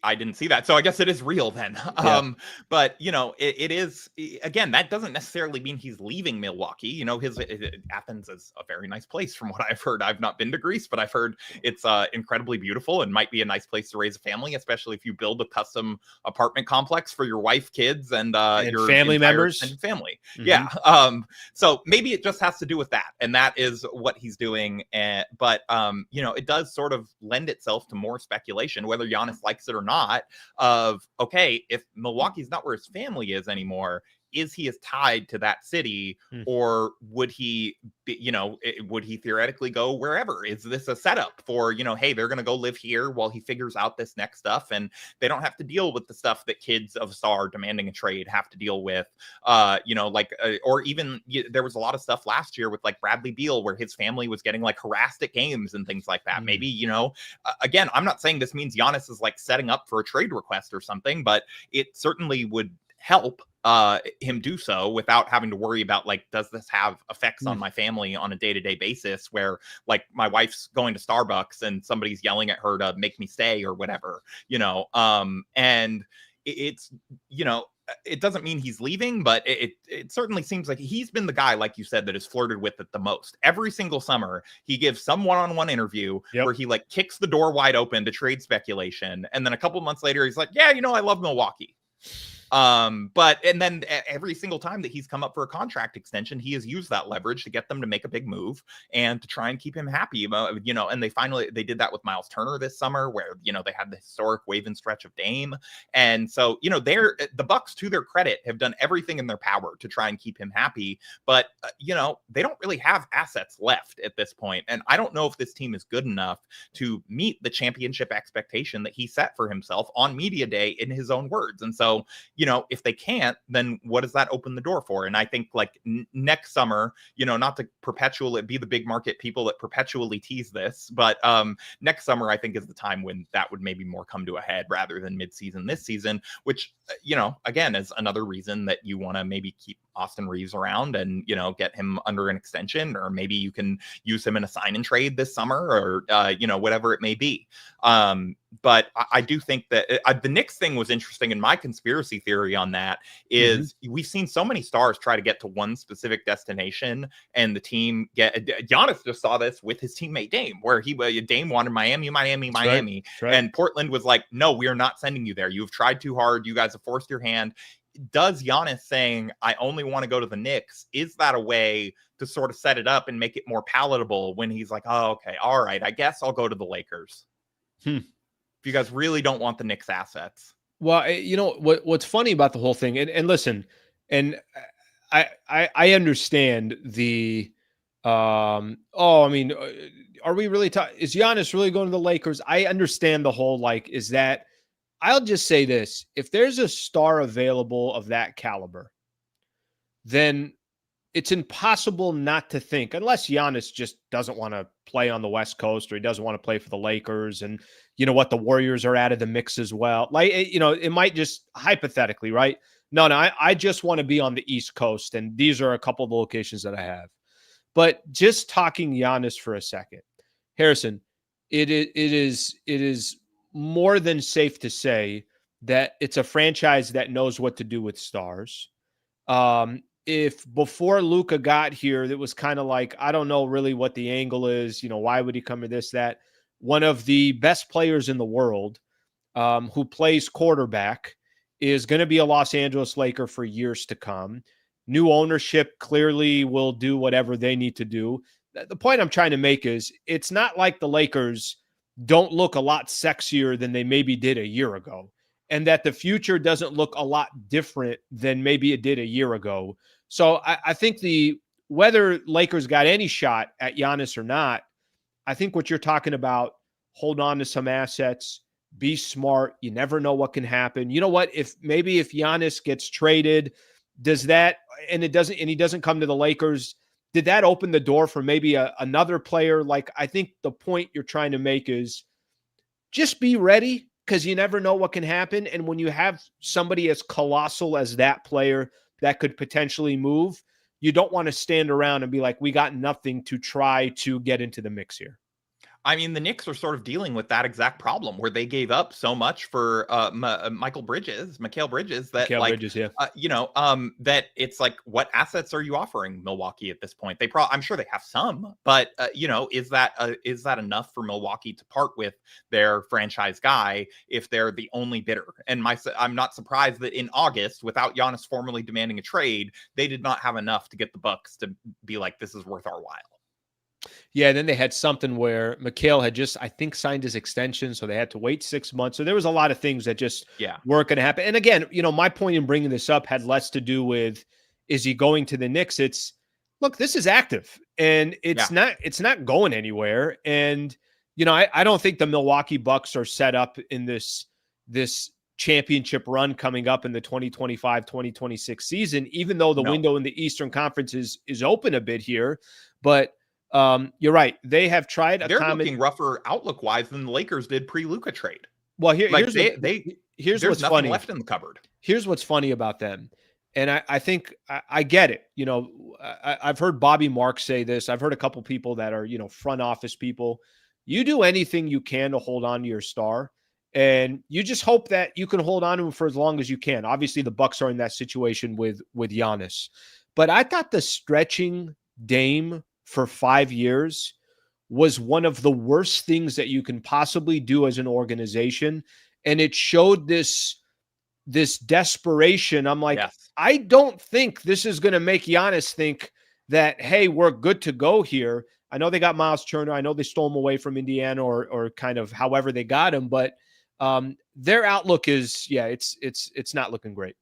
I didn't see that. So I guess it is real then. Yeah. But it is, again, that doesn't necessarily mean he's leaving Milwaukee. His Athens is a very nice place from what I've heard. I've not been to Greece, but I've heard it's incredibly beautiful and might be a nice place to raise a family, especially if you build a custom apartment complex for your wife, kids, and your family members and family. Mm-hmm. Yeah. So maybe it just has to do with that, and that is what he's doing. But it does sort of lend itself to more speculation, whether Giannis likes it or not, of, okay, if Milwaukee's not where his family is anymore, is he as tied to that city, or would he would he theoretically go wherever? Is this a setup for, hey, they're going to go live here while he figures out this next stuff, and they don't have to deal with the stuff that kids of a star demanding a trade have to deal with, or even there was a lot of stuff last year with like Bradley Beal where his family was getting like harassed at games and things like that. Maybe, again, I'm not saying this means Giannis is like setting up for a trade request or something, but it certainly would help him do so without having to worry about, like, does this have effects on my family on a day-to-day basis where, like, my wife's going to Starbucks and somebody's yelling at her to make me stay or whatever, and it's, it doesn't mean he's leaving, but it certainly seems like he's been the guy, like you said, that has flirted with it the most. Every single summer, he gives some one-on-one interview where he like kicks the door wide open to trade speculation. And then a couple months later, he's like, yeah, I love Milwaukee. And then every single time that he's come up for a contract extension, he has used that leverage to get them to make a big move and to try and keep him happy, and they did that with Miles Turner this summer where, they had the historic wave and stretch of Dame. And so, the Bucks, to their credit, have done everything in their power to try and keep him happy, but they don't really have assets left at this point. And I don't know if this team is good enough to meet the championship expectation that he set for himself on media day, in his own words. And so, if they can't, then what does that open the door for? And I think like next summer, not to perpetually be the big market people that perpetually tease this, but next summer, I think is the time when that would maybe more come to a head rather than midseason this season, which, again, is another reason that you want to maybe keep Austin Reaves around and, get him under an extension, or maybe you can use him in a sign and trade this summer, or, whatever it may be. But I do think that the Knicks thing was interesting. And my conspiracy theory on that is we've seen so many stars try to get to one specific destination, and the team Giannis just saw this with his teammate Dame, where Dame wanted Miami. Right. And Portland was like, no, we are not sending you there. You've tried too hard. You guys have forced your hand. Does Giannis saying, I only want to go to the Knicks, is that a way to sort of set it up and make it more palatable when he's like, oh, okay, all right, I guess I'll go to the Lakers? If you guys really don't want the Knicks assets. Well, what's funny about the whole thing, and listen, and I understand the, are we really is Giannis really going to the Lakers? I understand the whole, like, is that, I'll just say this, if there's a star available of that caliber, then it's impossible not to think, unless Giannis just doesn't want to play on the West Coast, or he doesn't want to play for the Lakers, and the Warriors are out of the mix as well. Like, it might just hypothetically, right? No, I just want to be on the East Coast, and these are a couple of the locations that I have. But just talking Giannis for a second, Harrison, it is more than safe to say that it's a franchise that knows what to do with stars. If before Luka got here, it was kind of like, I don't know really what the angle is. Why would he come to this, that? One of the best players in the world, who plays quarterback, is going to be a Los Angeles Laker for years to come. New ownership clearly will do whatever they need to do. The point I'm trying to make is, it's not like the Lakers don't look a lot sexier than they maybe did a year ago, and that the future doesn't look a lot different than maybe it did a year ago. So I think whether Lakers got any shot at Giannis or not, I think what you're talking about, hold on to some assets, be smart. You never know what can happen. You know what? If Giannis gets traded, does that, and he doesn't come to the Lakers, did that open the door for maybe another player? Like, I think the point you're trying to make is just be ready, because you never know what can happen. And when you have somebody as colossal as that player that could potentially move, you don't want to stand around and be like, we got nothing to try to get into the mix here. I mean, the Knicks are sort of dealing with that exact problem where they gave up so much for Mikal Bridges, that Mikal Bridges, yeah. That it's like, what assets are you offering Milwaukee at this point? I'm sure they have some, but is that enough for Milwaukee to part with their franchise guy if they're the only bidder? And I'm not surprised that in August, without Giannis formally demanding a trade, they did not have enough to get the Bucks to be like, this is worth our while. Yeah, and then they had something where Mikal had just, I think, signed his extension, so they had to wait 6 months. So there was a lot of things that just weren't going to happen. And again, my point in bringing this up had less to do with, is he going to the Knicks? It's, look, this is active, and it's not going anywhere. And I don't think the Milwaukee Bucks are set up in this championship run coming up in the 2025-2026 season, even though the window in the Eastern Conference is open a bit here. But you're right. They have tried. They're looking rougher outlook wise than the Lakers did pre-Luka trade. Well, here's there's what's nothing funny left in the cupboard. Here's what's funny about them, and I think I get it. I've heard Bobby Marks say this. I've heard a couple people that are front office people. You do anything you can to hold on to your star, and you just hope that you can hold on to him for as long as you can. Obviously, the Bucks are in that situation with Giannis, but I thought the stretching Dame for 5 years was one of the worst things that you can possibly do as an organization. And it showed this desperation. I'm like, I don't think this is going to make Giannis think that, hey, we're good to go here. I know they got Miles Turner. I know they stole him away from Indiana or kind of however they got him, but their outlook is, it's not looking great.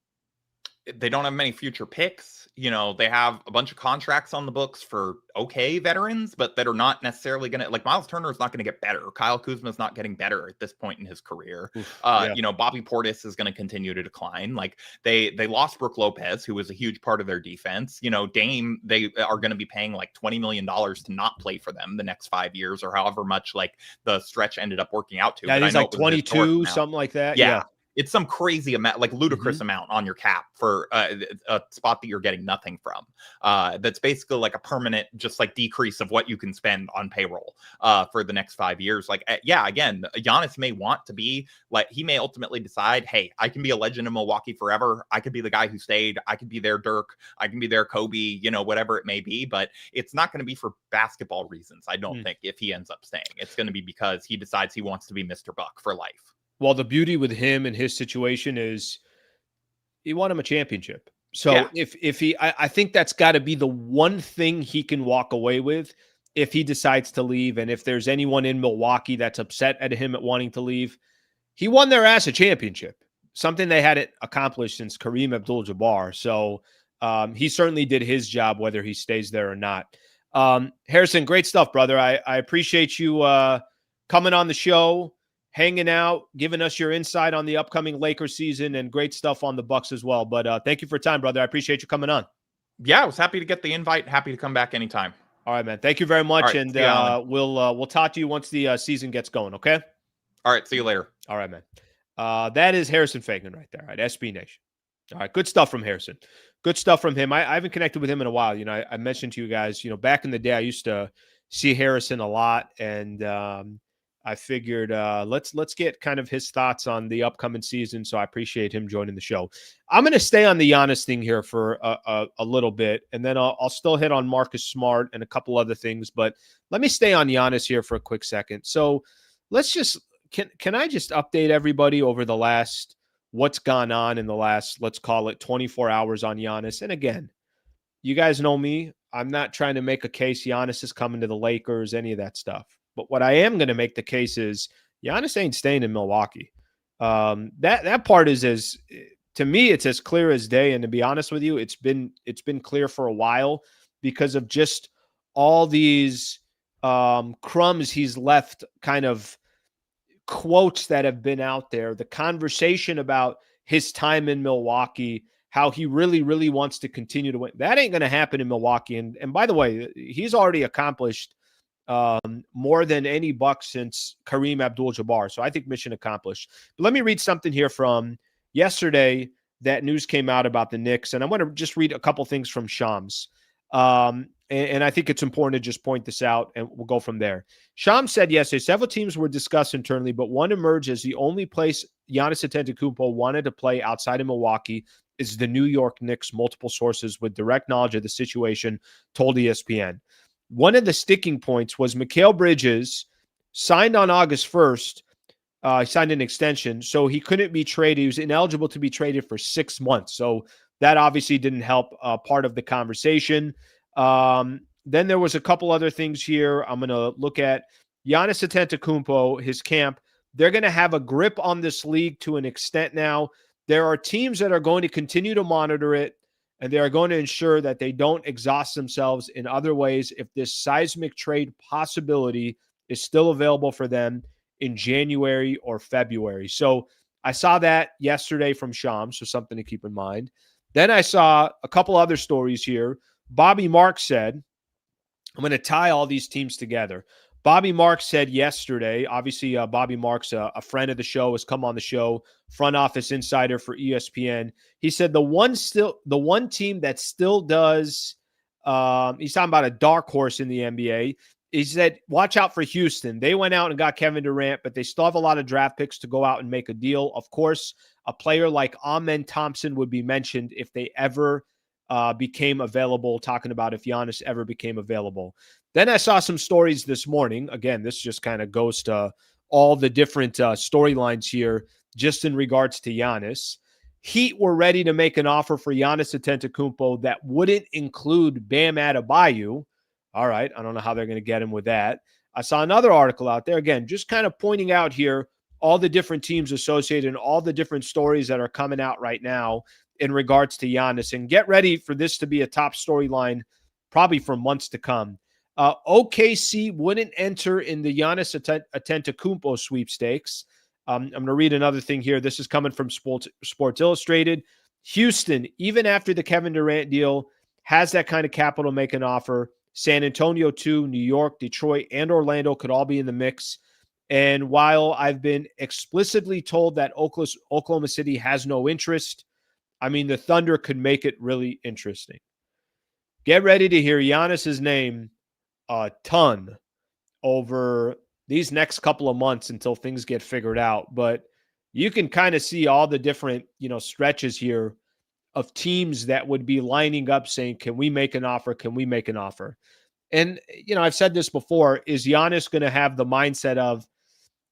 They don't have many future picks. They have a bunch of contracts on the books for okay veterans, but that are not necessarily going to, like, Miles Turner is not going to get better. Kyle Kuzma is not getting better at this point in his career. Bobby Portis is going to continue to decline. Like, they lost Brook Lopez, who was a huge part of their defense. Dame, they are going to be paying like $20 million to not play for them the next 5 years, or however much like the stretch ended up working out to. Yeah, he's like 22, something like that. Yeah. It's some crazy amount, like ludicrous amount on your cap for a spot that you're getting nothing from. That's basically like a permanent, just like decrease of what you can spend on payroll for the next 5 years. Like, again, Giannis may want to be like, he may ultimately decide, hey, I can be a legend in Milwaukee forever. I could be the guy who stayed. I could be their Dirk. I can be their Kobe, whatever it may be. But it's not going to be for basketball reasons, I don't think, if he ends up staying. It's going to be because he decides he wants to be Mr. Buck for life. Well, the beauty with him and his situation is he won him a championship. So if he, I think that's got to be the one thing he can walk away with if he decides to leave. And if there's anyone in Milwaukee that's upset at him at wanting to leave, he won their ass a championship, something they hadn't accomplished since Kareem Abdul-Jabbar. So he certainly did his job, whether he stays there or not. Harrison, great stuff, brother. I appreciate you coming on the show, hanging out, giving us your insight on the upcoming Lakers season, and great stuff on the Bucks as well. But thank you for your time, brother. I appreciate you coming on. Yeah, I was happy to get the invite. Happy to come back anytime. All right, man. Thank you very much. Right, and we'll talk to you once the season gets going, okay? All right, see you later. All right, man. That is Harrison Faigen right there, right? SB Nation. All right, good stuff from Harrison. Good stuff from him. I haven't connected with him in a while. I mentioned to you guys, back in the day, I used to see Harrison a lot, and I figured let's get kind of his thoughts on the upcoming season. So I appreciate him joining the show. I'm going to stay on the Giannis thing here for a little bit, and then I'll still hit on Marcus Smart and a couple other things. But let me stay on Giannis here for a quick second. So let's just can I just update everybody over the last what's gone on in the last, let's call it 24 hours on Giannis. And again, you guys know me. I'm not trying to make a case Giannis is coming to the Lakers, any of that stuff. But what I am going to make the case is Giannis ain't staying in Milwaukee. That part is to me, it's as clear as day. And to be honest with you, it's been clear for a while because of just all these crumbs he's left, kind of quotes that have been out there. The conversation about his time in Milwaukee how he really, really wants to continue to win. That ain't going to happen in Milwaukee. And by the way, he's already accomplished more than any Buck since Kareem Abdul-Jabbar. So I think mission accomplished. But let me read something here from yesterday. That news came out about the Knicks, and I want to just read a couple things from Shams. And I think it's important to just point this out, and we'll go from there. Shams said yesterday, several teams were discussed internally, but one emerged as the only place Giannis Antetokounmpo wanted to play outside of Milwaukee is the New York Knicks. Multiple sources with direct knowledge of the situation told ESPN. One of the sticking points was Mikal Bridges signed on August 1st. He signed an extension, so he couldn't be traded. He was ineligible to be traded for 6 months. So that obviously didn't help part of the conversation. Then there was a couple other things here. I'm going to look at Giannis Antetokounmpo, his camp. They're going to have a grip on this league to an extent now. There are teams that are going to continue to monitor it, and they are going to ensure that they don't exhaust themselves in other ways if this seismic trade possibility is still available for them in January or February. So I saw that yesterday from Shams, so something to keep in mind. Then I saw a couple other stories here. Bobby Marks said, I'm going to tie all these teams together. Bobby Marks said yesterday, obviously Bobby Marks, a friend of the show, has come on the show, front office insider for ESPN. He said the one team that still does, he's talking about a dark horse in the NBA. He said, watch out for Houston. They went out and got Kevin Durant, but they still have a lot of draft picks to go out and make a deal. Of course, a player like Amen Thompson would be mentioned if they ever became available, talking about if Giannis ever became available. Then I saw some stories this morning. Again, this just kind of goes to all the different storylines here just in regards to Giannis. Heat were ready to make an offer for Giannis Antetokounmpo that wouldn't include Bam Adebayo. All right, I don't know how they're going to get him with that. I saw another article out there, again, just kind of pointing out here all the different teams associated and all the different stories that are coming out right now in regards to Giannis. And get ready for this to be a top storyline probably for months to come. OKC wouldn't enter in the Giannis Antetokounmpo sweepstakes. I'm going to read another thing here. This is coming from Sports Illustrated. Houston, even after the Kevin Durant deal, has that kind of capital to make an offer. San Antonio, too, New York, Detroit, and Orlando could all be in the mix. And while I've been explicitly told that Oklahoma City has no interest, I mean, the Thunder could make it really interesting. Get ready to hear Giannis's name a ton over these next couple of months until things get figured out. But you can kind of see all the different, stretches here of teams that would be lining up saying, can we make an offer? Can we make an offer? And, I've said this before, is Giannis going to have the mindset of,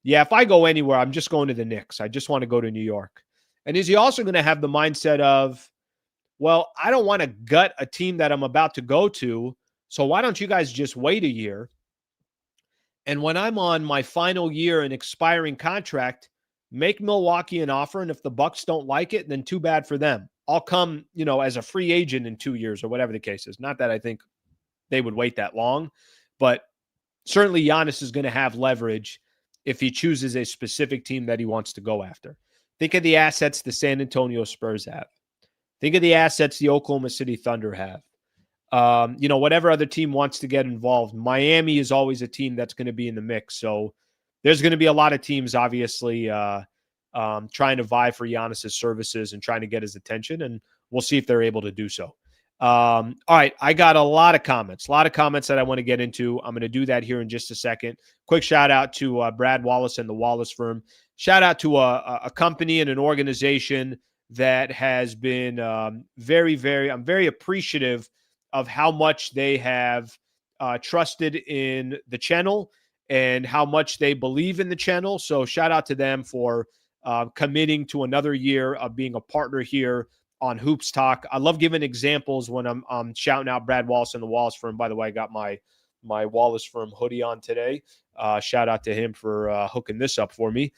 yeah, if I go anywhere, I'm just going to the Knicks. I just want to go to New York. And is he also going to have the mindset of, well, I don't want to gut a team that I'm about to go to, so why don't you guys just wait a year? And when I'm on my final year and expiring contract, make Milwaukee an offer. And if the Bucks don't like it, then too bad for them. I'll come, as a free agent in 2 years or whatever the case is. Not that I think they would wait that long, but certainly Giannis is going to have leverage if he chooses a specific team that he wants to go after. Think of the assets the San Antonio Spurs have. Think of the assets the Oklahoma City Thunder have. Whatever other team wants to get involved. Miami is always a team that's going to be in the mix. So there's going to be a lot of teams, obviously, trying to vie for Giannis's services and trying to get his attention, and we'll see if they're able to do so. All right, I got a lot of comments that I want to get into. I'm going to do that here in just a second. Quick shout out to Brad Wallace and the Wallace firm. Shout out to a company and an organization that has been I'm very appreciative of how much they have trusted in the channel and how much they believe in the channel. So shout out to them for committing to another year of being a partner here on Hoops Talk. I love giving examples when I'm shouting out Brad Wallace and the Wallace firm. By the way, I got my Wallace firm hoodie on today. Shout out to him for hooking this up for me.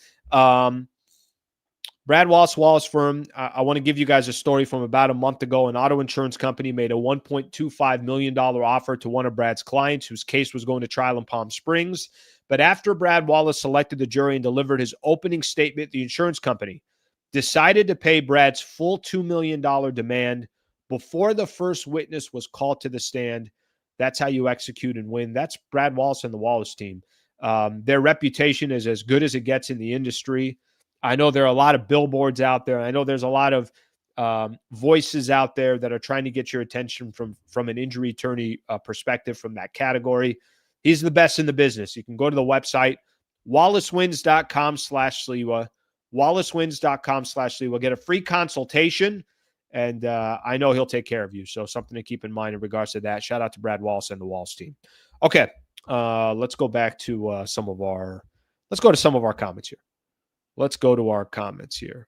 Brad Wallace firm. I want to give you guys a story from about a month ago. An auto insurance company made a $1.25 million offer to one of Brad's clients whose case was going to trial in Palm Springs. But after Brad Wallace selected the jury and delivered his opening statement, the insurance company decided to pay Brad's full $2 million demand before the first witness was called to the stand. That's how you execute and win. That's Brad Wallace and the Wallace team. Their reputation is as good as it gets in the industry. I know there are a lot of billboards out there. I know there's a lot of voices out there that are trying to get your attention from an injury attorney perspective from that category. He's the best in the business. You can go to the website, wallacewins.com/Sliwa, wallacewins.com/Sliwa. Get a free consultation, and I know he'll take care of you. So something to keep in mind in regards to that. Shout out to Brad Wallace and the Wallace team. Okay, let's go back to some of our comments here. Let's go to our comments here.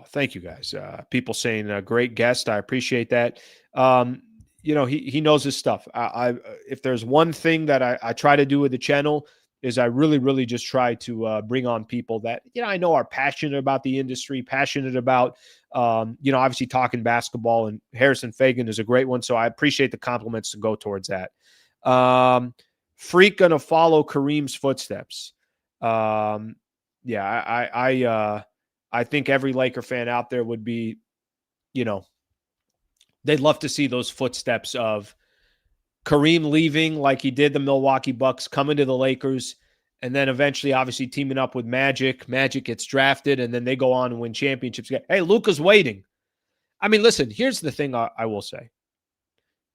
Thank you guys. People saying great guest. I appreciate that. He knows his stuff. If there's one thing that I try to do with the channel is I really, really just try to bring on people that, I know are passionate about the industry, passionate about, obviously talking basketball, and Harrison Faigen is a great one. So I appreciate the compliments to go towards that. Freak going to follow Kareem's footsteps. I think every Laker fan out there would be, they'd love to see those footsteps of Kareem leaving like he did the Milwaukee Bucks, coming to the Lakers, and then eventually obviously teaming up with Magic. Magic gets drafted, and then they go on and win championships. Hey, Luka's waiting. I mean, listen, here's the thing I will say.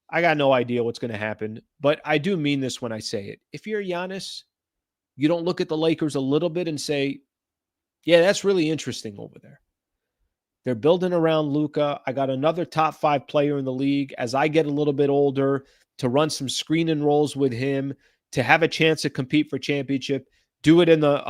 I got no idea what's going to happen, but I do mean this when I say it. If you're Giannis, you don't look at the Lakers a little bit and say, yeah, that's really interesting over there. They're building around Luka. I got another top 5 player in the league as I get a little bit older to run some screen and rolls with him, to have a chance to compete for championship, do it in the,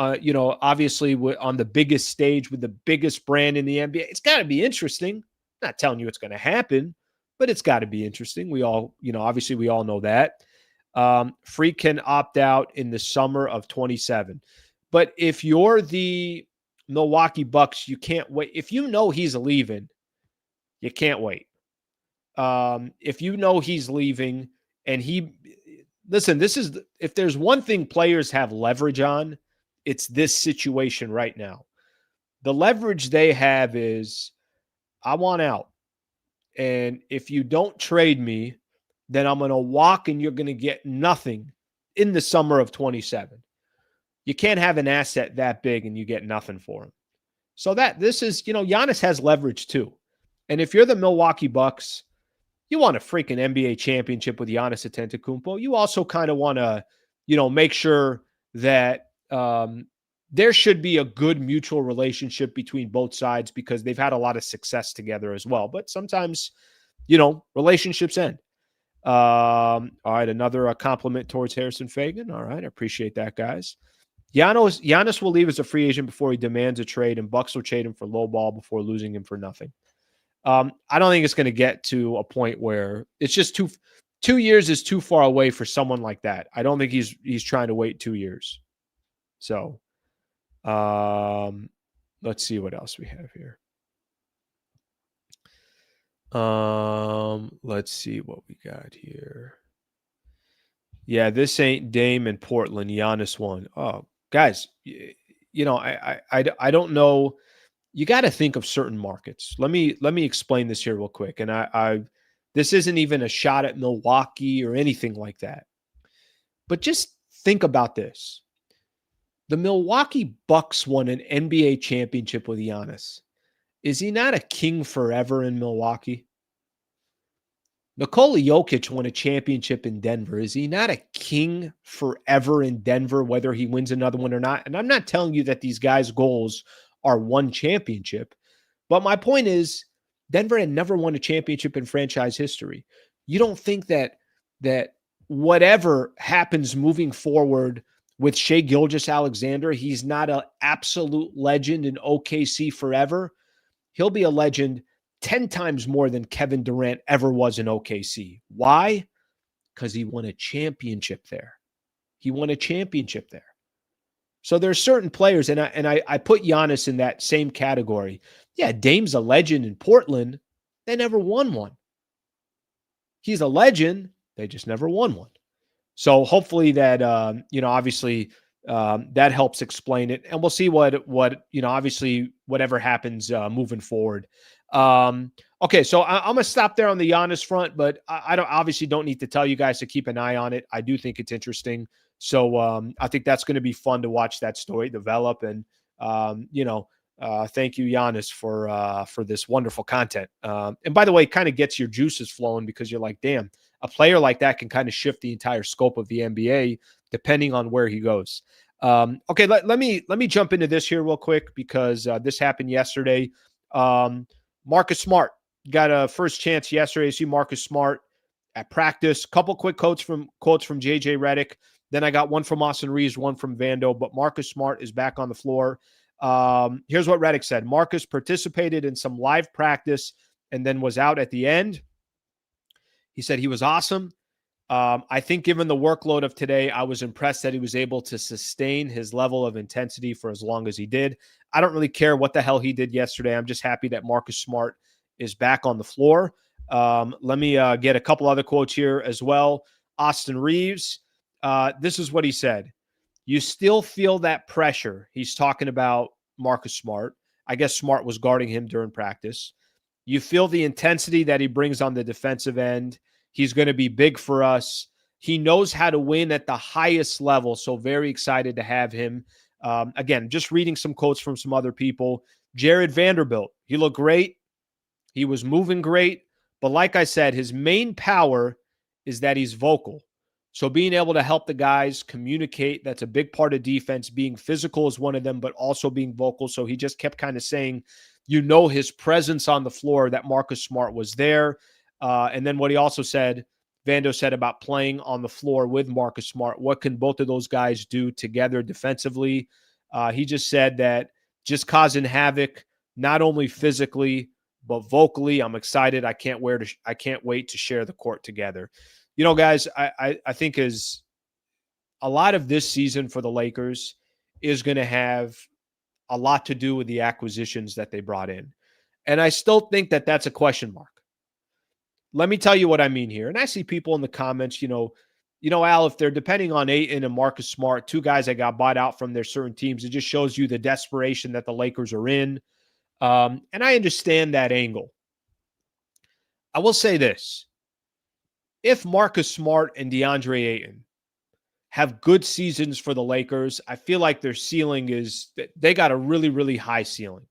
obviously on the biggest stage with the biggest brand in the NBA. It's got to be interesting. I'm not telling you it's going to happen, but it's got to be interesting. We all, obviously we all know that. Freak can opt out in the summer of 27. But if you're the Milwaukee Bucks, you can't wait. If you know he's leaving, you can't wait. If you know he's leaving and if there's one thing players have leverage on, it's this situation right now. The leverage they have is, I want out. And if you don't trade me, then I'm going to walk and you're going to get nothing in the summer of 27. You can't have an asset that big and you get nothing for him. So this is, Giannis has leverage too. And if you're the Milwaukee Bucks, you want a freaking NBA championship with Giannis Antetokounmpo. You also kind of want to, make sure that there should be a good mutual relationship between both sides because they've had a lot of success together as well. But sometimes, relationships end. All right, another compliment towards Harrison Faigen. All right, I appreciate that, guys. Giannis will leave as a free agent before he demands a trade, and Bucks will trade him for low ball before losing him for nothing. I don't think it's going to get to a point where it's just 2 years is too far away for someone like that. I don't think he's trying to wait 2 years. So, let's see what else we have here. Let's see what we got here. Yeah, this ain't Dame in Portland. Giannis won. Oh, guys, I don't know. You got to think of certain markets. Let me explain this here real quick. And this isn't even a shot at Milwaukee or anything like that. But just think about this. The Milwaukee Bucks won an NBA championship with Giannis. Is he not a king forever in Milwaukee? Nikola Jokic won a championship in Denver. Is he not a king forever in Denver, whether he wins another one or not? And I'm not telling you that these guys' goals are one championship, but my point is Denver had never won a championship in franchise history. You don't think that whatever happens moving forward with Shai Gilgeous-Alexander, he's not an absolute legend in OKC forever? He'll be a legend 10 times more than Kevin Durant ever was in OKC. Why? Because he won a championship there. He won a championship there. So there's certain players, and I put Giannis in that same category. Yeah, Dame's a legend in Portland. They never won one. He's a legend. They just never won one. So hopefully that, obviously That helps explain it. And we'll see what obviously whatever happens moving forward. Okay, so I'm going to stop there on the Giannis front, but I don't need to tell you guys to keep an eye on it. I do think it's interesting. So I think that's going to be fun to watch that story develop. And, thank you, Giannis, for this wonderful content. And by the way, it kind of gets your juices flowing because you're like, damn, a player like that can kind of shift the entire scope of the NBA depending on where he goes. Okay, let me jump into this here real quick because this happened yesterday. Marcus Smart got a first chance yesterday to see Marcus Smart at practice. Couple quick quotes from JJ Redick. Then I got one from Austin Reaves, one from Vando, but Marcus Smart is back on the floor. Here's what Redick said. Marcus participated in some live practice and then was out at the end. He said he was awesome. I think given the workload of today, I was impressed that he was able to sustain his level of intensity for as long as he did. I don't really care what the hell he did yesterday. I'm just happy that Marcus Smart is back on the floor. Let me get a couple other quotes here as well. Austin Reaves, this is what he said. You still feel that pressure. He's talking about Marcus Smart. I guess Smart was guarding him during practice. You feel the intensity that he brings on the defensive end. He's going to be big for us. He knows how to win at the highest level, so very excited to have him. Again, just reading some quotes from some other people. Jared Vanderbilt, he looked great. He was moving great. But like I said, his main power is that he's vocal. So being able to help the guys communicate, that's a big part of defense. Being physical is one of them, but also being vocal. So he just kept kind of saying, his presence on the floor, that Marcus Smart was there. And then what he also said, Vando said about playing on the floor with Marcus Smart. What can both of those guys do together defensively? He just said that just causing havoc, not only physically, but vocally. I'm excited. I can't wait to share the court together. Guys, I think is a lot of this season for the Lakers is going to have a lot to do with the acquisitions that they brought in. And I still think that that's a question mark. Let me tell you what I mean here. And I see people in the comments, Al, if they're depending on Ayton and Marcus Smart, two guys that got bought out from their certain teams, it just shows you the desperation that the Lakers are in. And I understand that angle. I will say this. If Marcus Smart and DeAndre Ayton have good seasons for the Lakers, I feel like their ceiling is – they got a really, really high ceiling.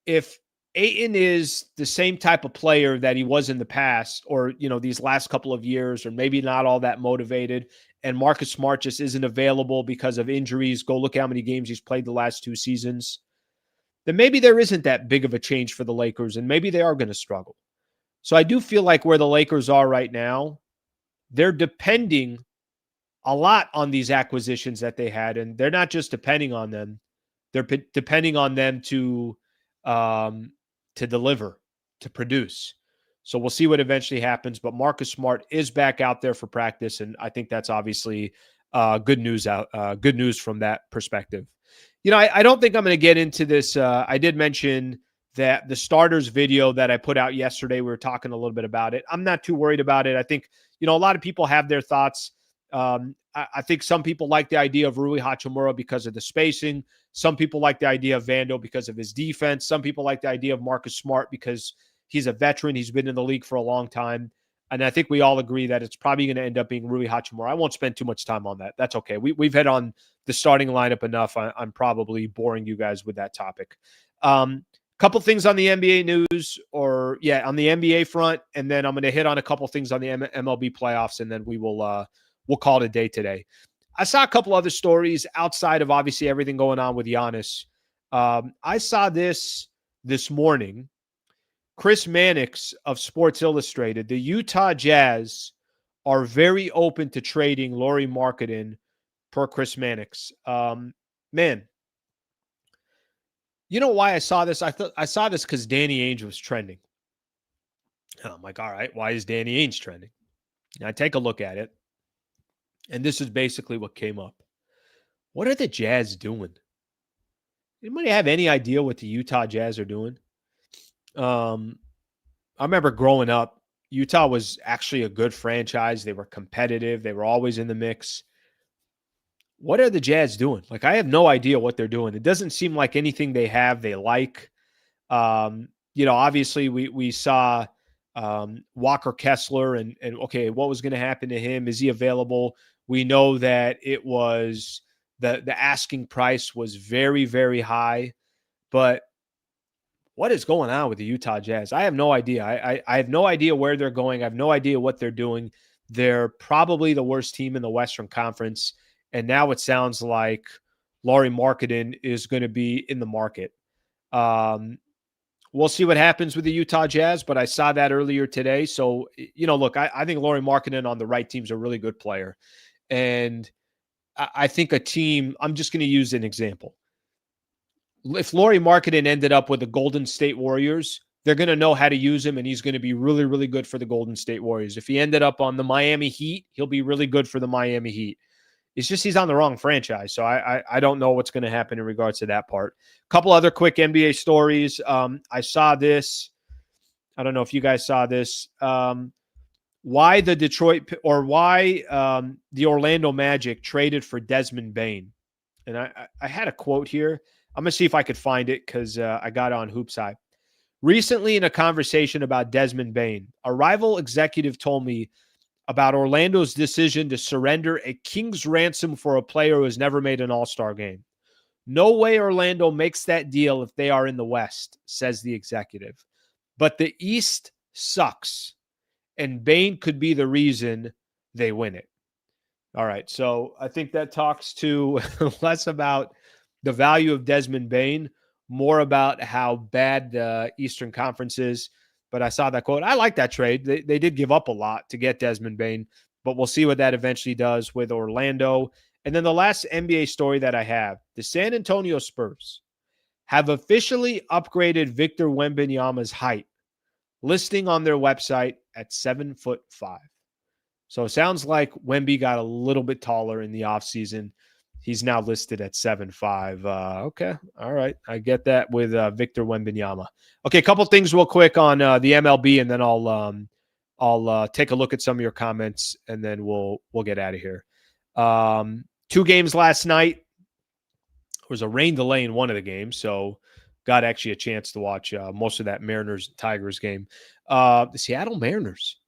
If Ayton is the same type of player that he was in the past or, these last couple of years or maybe not all that motivated and Marcus Smart just isn't available because of injuries, go look how many games he's played the last two seasons, then maybe there isn't that big of a change for the Lakers and maybe they are going to struggle. So I do feel like where the Lakers are right now, they're depending a lot on these acquisitions that they had, and they're not just depending on them. They're depending on them to deliver, to produce. So we'll see what eventually happens. But Marcus Smart is back out there for practice, and I think that's obviously good news from that perspective. I don't think I'm going to get into this. I did mention that the starters video that I put out yesterday, we were talking a little bit about it. I'm not too worried about it. I think, a lot of people have their thoughts. I think some people like the idea of Rui Hachimura because of the spacing. Some people like the idea of Vando because of his defense. Some people like the idea of Marcus Smart because he's a veteran. He's been in the league for a long time. And I think we all agree that it's probably going to end up being Rui Hachimura. I won't spend too much time on that. That's okay. We've hit on the starting lineup enough. I'm probably boring you guys with that topic. Couple things on the NBA news on the NBA front. And then I'm going to hit on a couple things on the MLB playoffs. And then we'll call it a day today. I saw a couple other stories outside of obviously everything going on with Giannis. I saw this morning. Chris Mannix of Sports Illustrated, the Utah Jazz are very open to trading Lauri Markkanen per Chris Mannix. Man, you know why I saw this? I saw this because Danny Ainge was trending. And I'm like, all right, why is Danny Ainge trending? And I take a look at it. And this is basically what came up. What are the Jazz doing? Anybody have any idea what the Utah Jazz are doing? I remember growing up, Utah was actually a good franchise. They were competitive. They were always in the mix. what are the Jazz doing? Like, I have no idea what they're doing. It doesn't seem like anything they have they like. Obviously we saw Walker Kessler and okay, what was going to happen to him? Is he available? We know that it was the asking price was very, very high, but what is going on with the Utah Jazz? I have no idea. I have no idea where they're going. I have no idea what they're doing. They're probably the worst team in the Western Conference. And now it sounds like Lauri Markkanen is going to be in the market. We'll see what happens with the Utah Jazz, but I saw that earlier today. So, look, I think Lauri Markkanen on the right team is a really good player. And I think a team, I'm just going to use an example. If Lauri Markkanen ended up with the Golden State Warriors, they're going to know how to use him, and he's going to be really, really good for the Golden State Warriors. If he ended up on the Miami Heat, he'll be really good for the Miami Heat. It's just he's on the wrong franchise, so I don't know what's going to happen in regards to that part. A couple other quick NBA stories. I saw this. I don't know if you guys saw this. Why the Orlando Magic traded for Desmond Bane. And I had a quote here. I'm going to see if I could find it because I got it on Hoopside. Recently, in a conversation about Desmond Bane, a rival executive told me about Orlando's decision to surrender a king's ransom for a player who has never made an all-star game. No way Orlando makes that deal if they are in the West, says the executive. But the East sucks, and Bane could be the reason they win it. All right, so I think that talks to less about the value of Desmond Bane, more about how bad the Eastern Conference is. But I saw that quote. I like that trade. They did give up a lot to get Desmond Bane, but we'll see what that eventually does with Orlando. And then the last NBA story that I have, the San Antonio Spurs have officially upgraded Victor Wembanyama's height, listing on their website at 7'5". So it sounds like Wemby got a little bit taller in the offseason. He's now listed at 7'5". Okay. All right. I get that with Victor Wembanyama. Okay. A couple things real quick on the MLB, and then I'll take a look at some of your comments, and then we'll get out of here. 2 games last night. There was a rain delay in one of the games, so got actually a chance to watch most of that Mariners-Tigers game. The Seattle Mariners,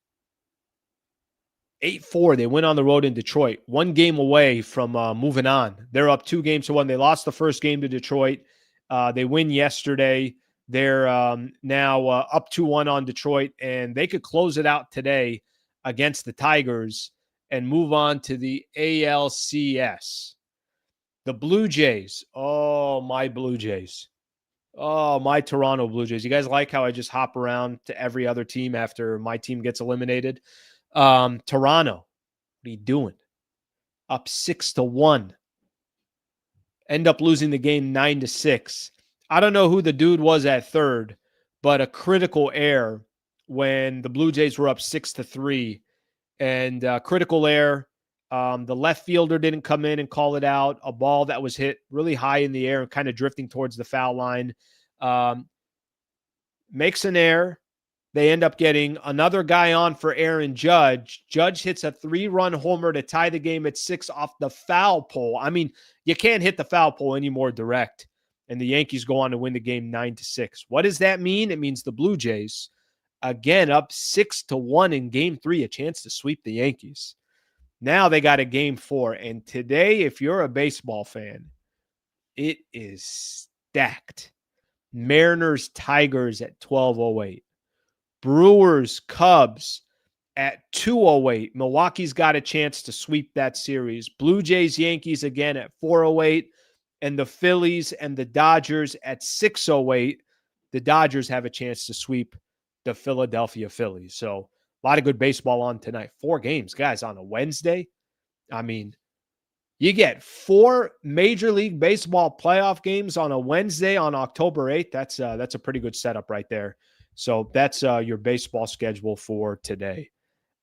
8-4. They went on the road in Detroit. 1 game away from moving on. They're up 2-1. They lost the first game to Detroit. They win yesterday. They're now up 2-1 on Detroit, and they could close it out today against the Tigers and move on to the ALCS. The Blue Jays. Oh, my Blue Jays. Oh, my Toronto Blue Jays. You guys like how I just hop around to every other team after my team gets eliminated? Toronto, what are you doing? Up 6-1. End up losing the game 9-6. I don't know who the dude was at third, but a critical error when the Blue Jays were up 6-3. And critical error. The left fielder didn't come in and call it out. A ball that was hit really high in the air and kind of drifting towards the foul line. Makes an error. They end up getting another guy on for Aaron Judge. Judge hits a 3-run homer to tie the game at 6 off the foul pole. I mean, you can't hit the foul pole any more direct. And the Yankees go on to win the game 9-6. What does that mean? It means the Blue Jays, again, up 6-1 in game 3, a chance to sweep the Yankees. Now they got a game 4. And today, if you're a baseball fan, it is stacked. Mariners, Tigers at 12:08. Brewers, Cubs at 2:08. Milwaukee's got a chance to sweep that series. Blue Jays, Yankees again at 4:08. And the Phillies and the Dodgers at 6:08. The Dodgers have a chance to sweep the Philadelphia Phillies. So a lot of good baseball on tonight. 4 games, guys, on a Wednesday. I mean, you get 4 Major League Baseball playoff games on a Wednesday on October 8th. That's a pretty good setup right there. So that's your baseball schedule for today.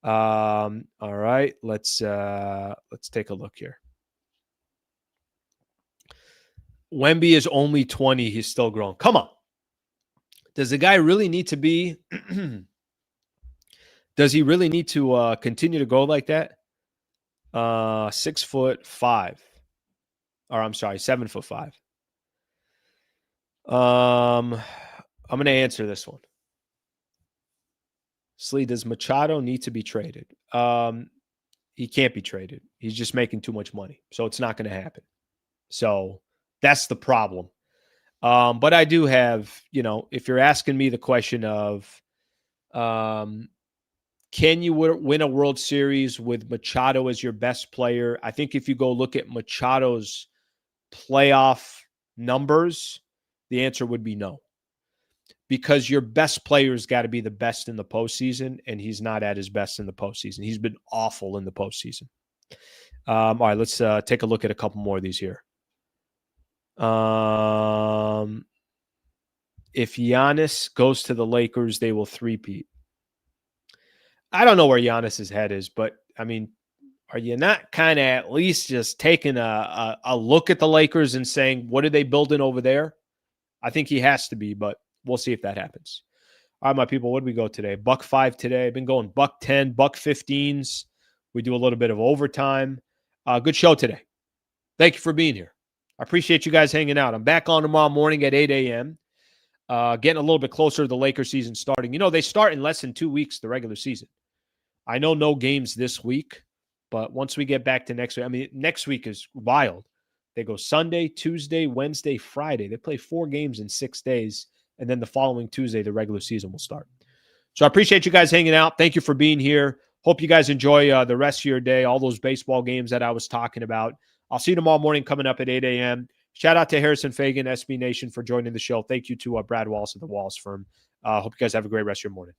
All right, let's take a look here. Wemby is only 20. He's still growing. Come on. Does the guy really need to be does he really need to continue to go like that? 6'5". Or I'm sorry, 7'5". I'm going to answer this one. Slee, does Machado need to be traded? He can't be traded. He's just making too much money. So it's not going to happen. So that's the problem. But I do have, if you're asking me the question of, can you win a World Series with Machado as your best player? I think if you go look at Machado's playoff numbers, the answer would be no. Because your best player's got to be the best in the postseason, and he's not at his best in the postseason. He's been awful in the postseason. All right, let's take a look at a couple more of these here. If Giannis goes to the Lakers, they will three-peat. I don't know where Giannis's head is, but, I mean, are you not kind of at least just taking a look at the Lakers and saying, what are they building over there? I think he has to be, but we'll see if that happens. All right, my people, what did we go today? $1.05 today. I've been going $1.10, $1.15s. We do a little bit of overtime. Good show today. Thank you for being here. I appreciate you guys hanging out. I'm back on tomorrow morning at 8 a.m., getting a little bit closer to the Lakers season starting. They start in less than 2 weeks, the regular season. I know no games this week, but once we get back to next week, next week is wild. They go Sunday, Tuesday, Wednesday, Friday. They play 4 games in 6 days, and then the following Tuesday, the regular season will start. So I appreciate you guys hanging out. Thank you for being here. Hope you guys enjoy the rest of your day, all those baseball games that I was talking about. I'll see you tomorrow morning coming up at 8 a.m. Shout out to Harrison Faigen, SB Nation, for joining the show. Thank you to Brad Wallace of the Wallace Firm. Hope you guys have a great rest of your morning.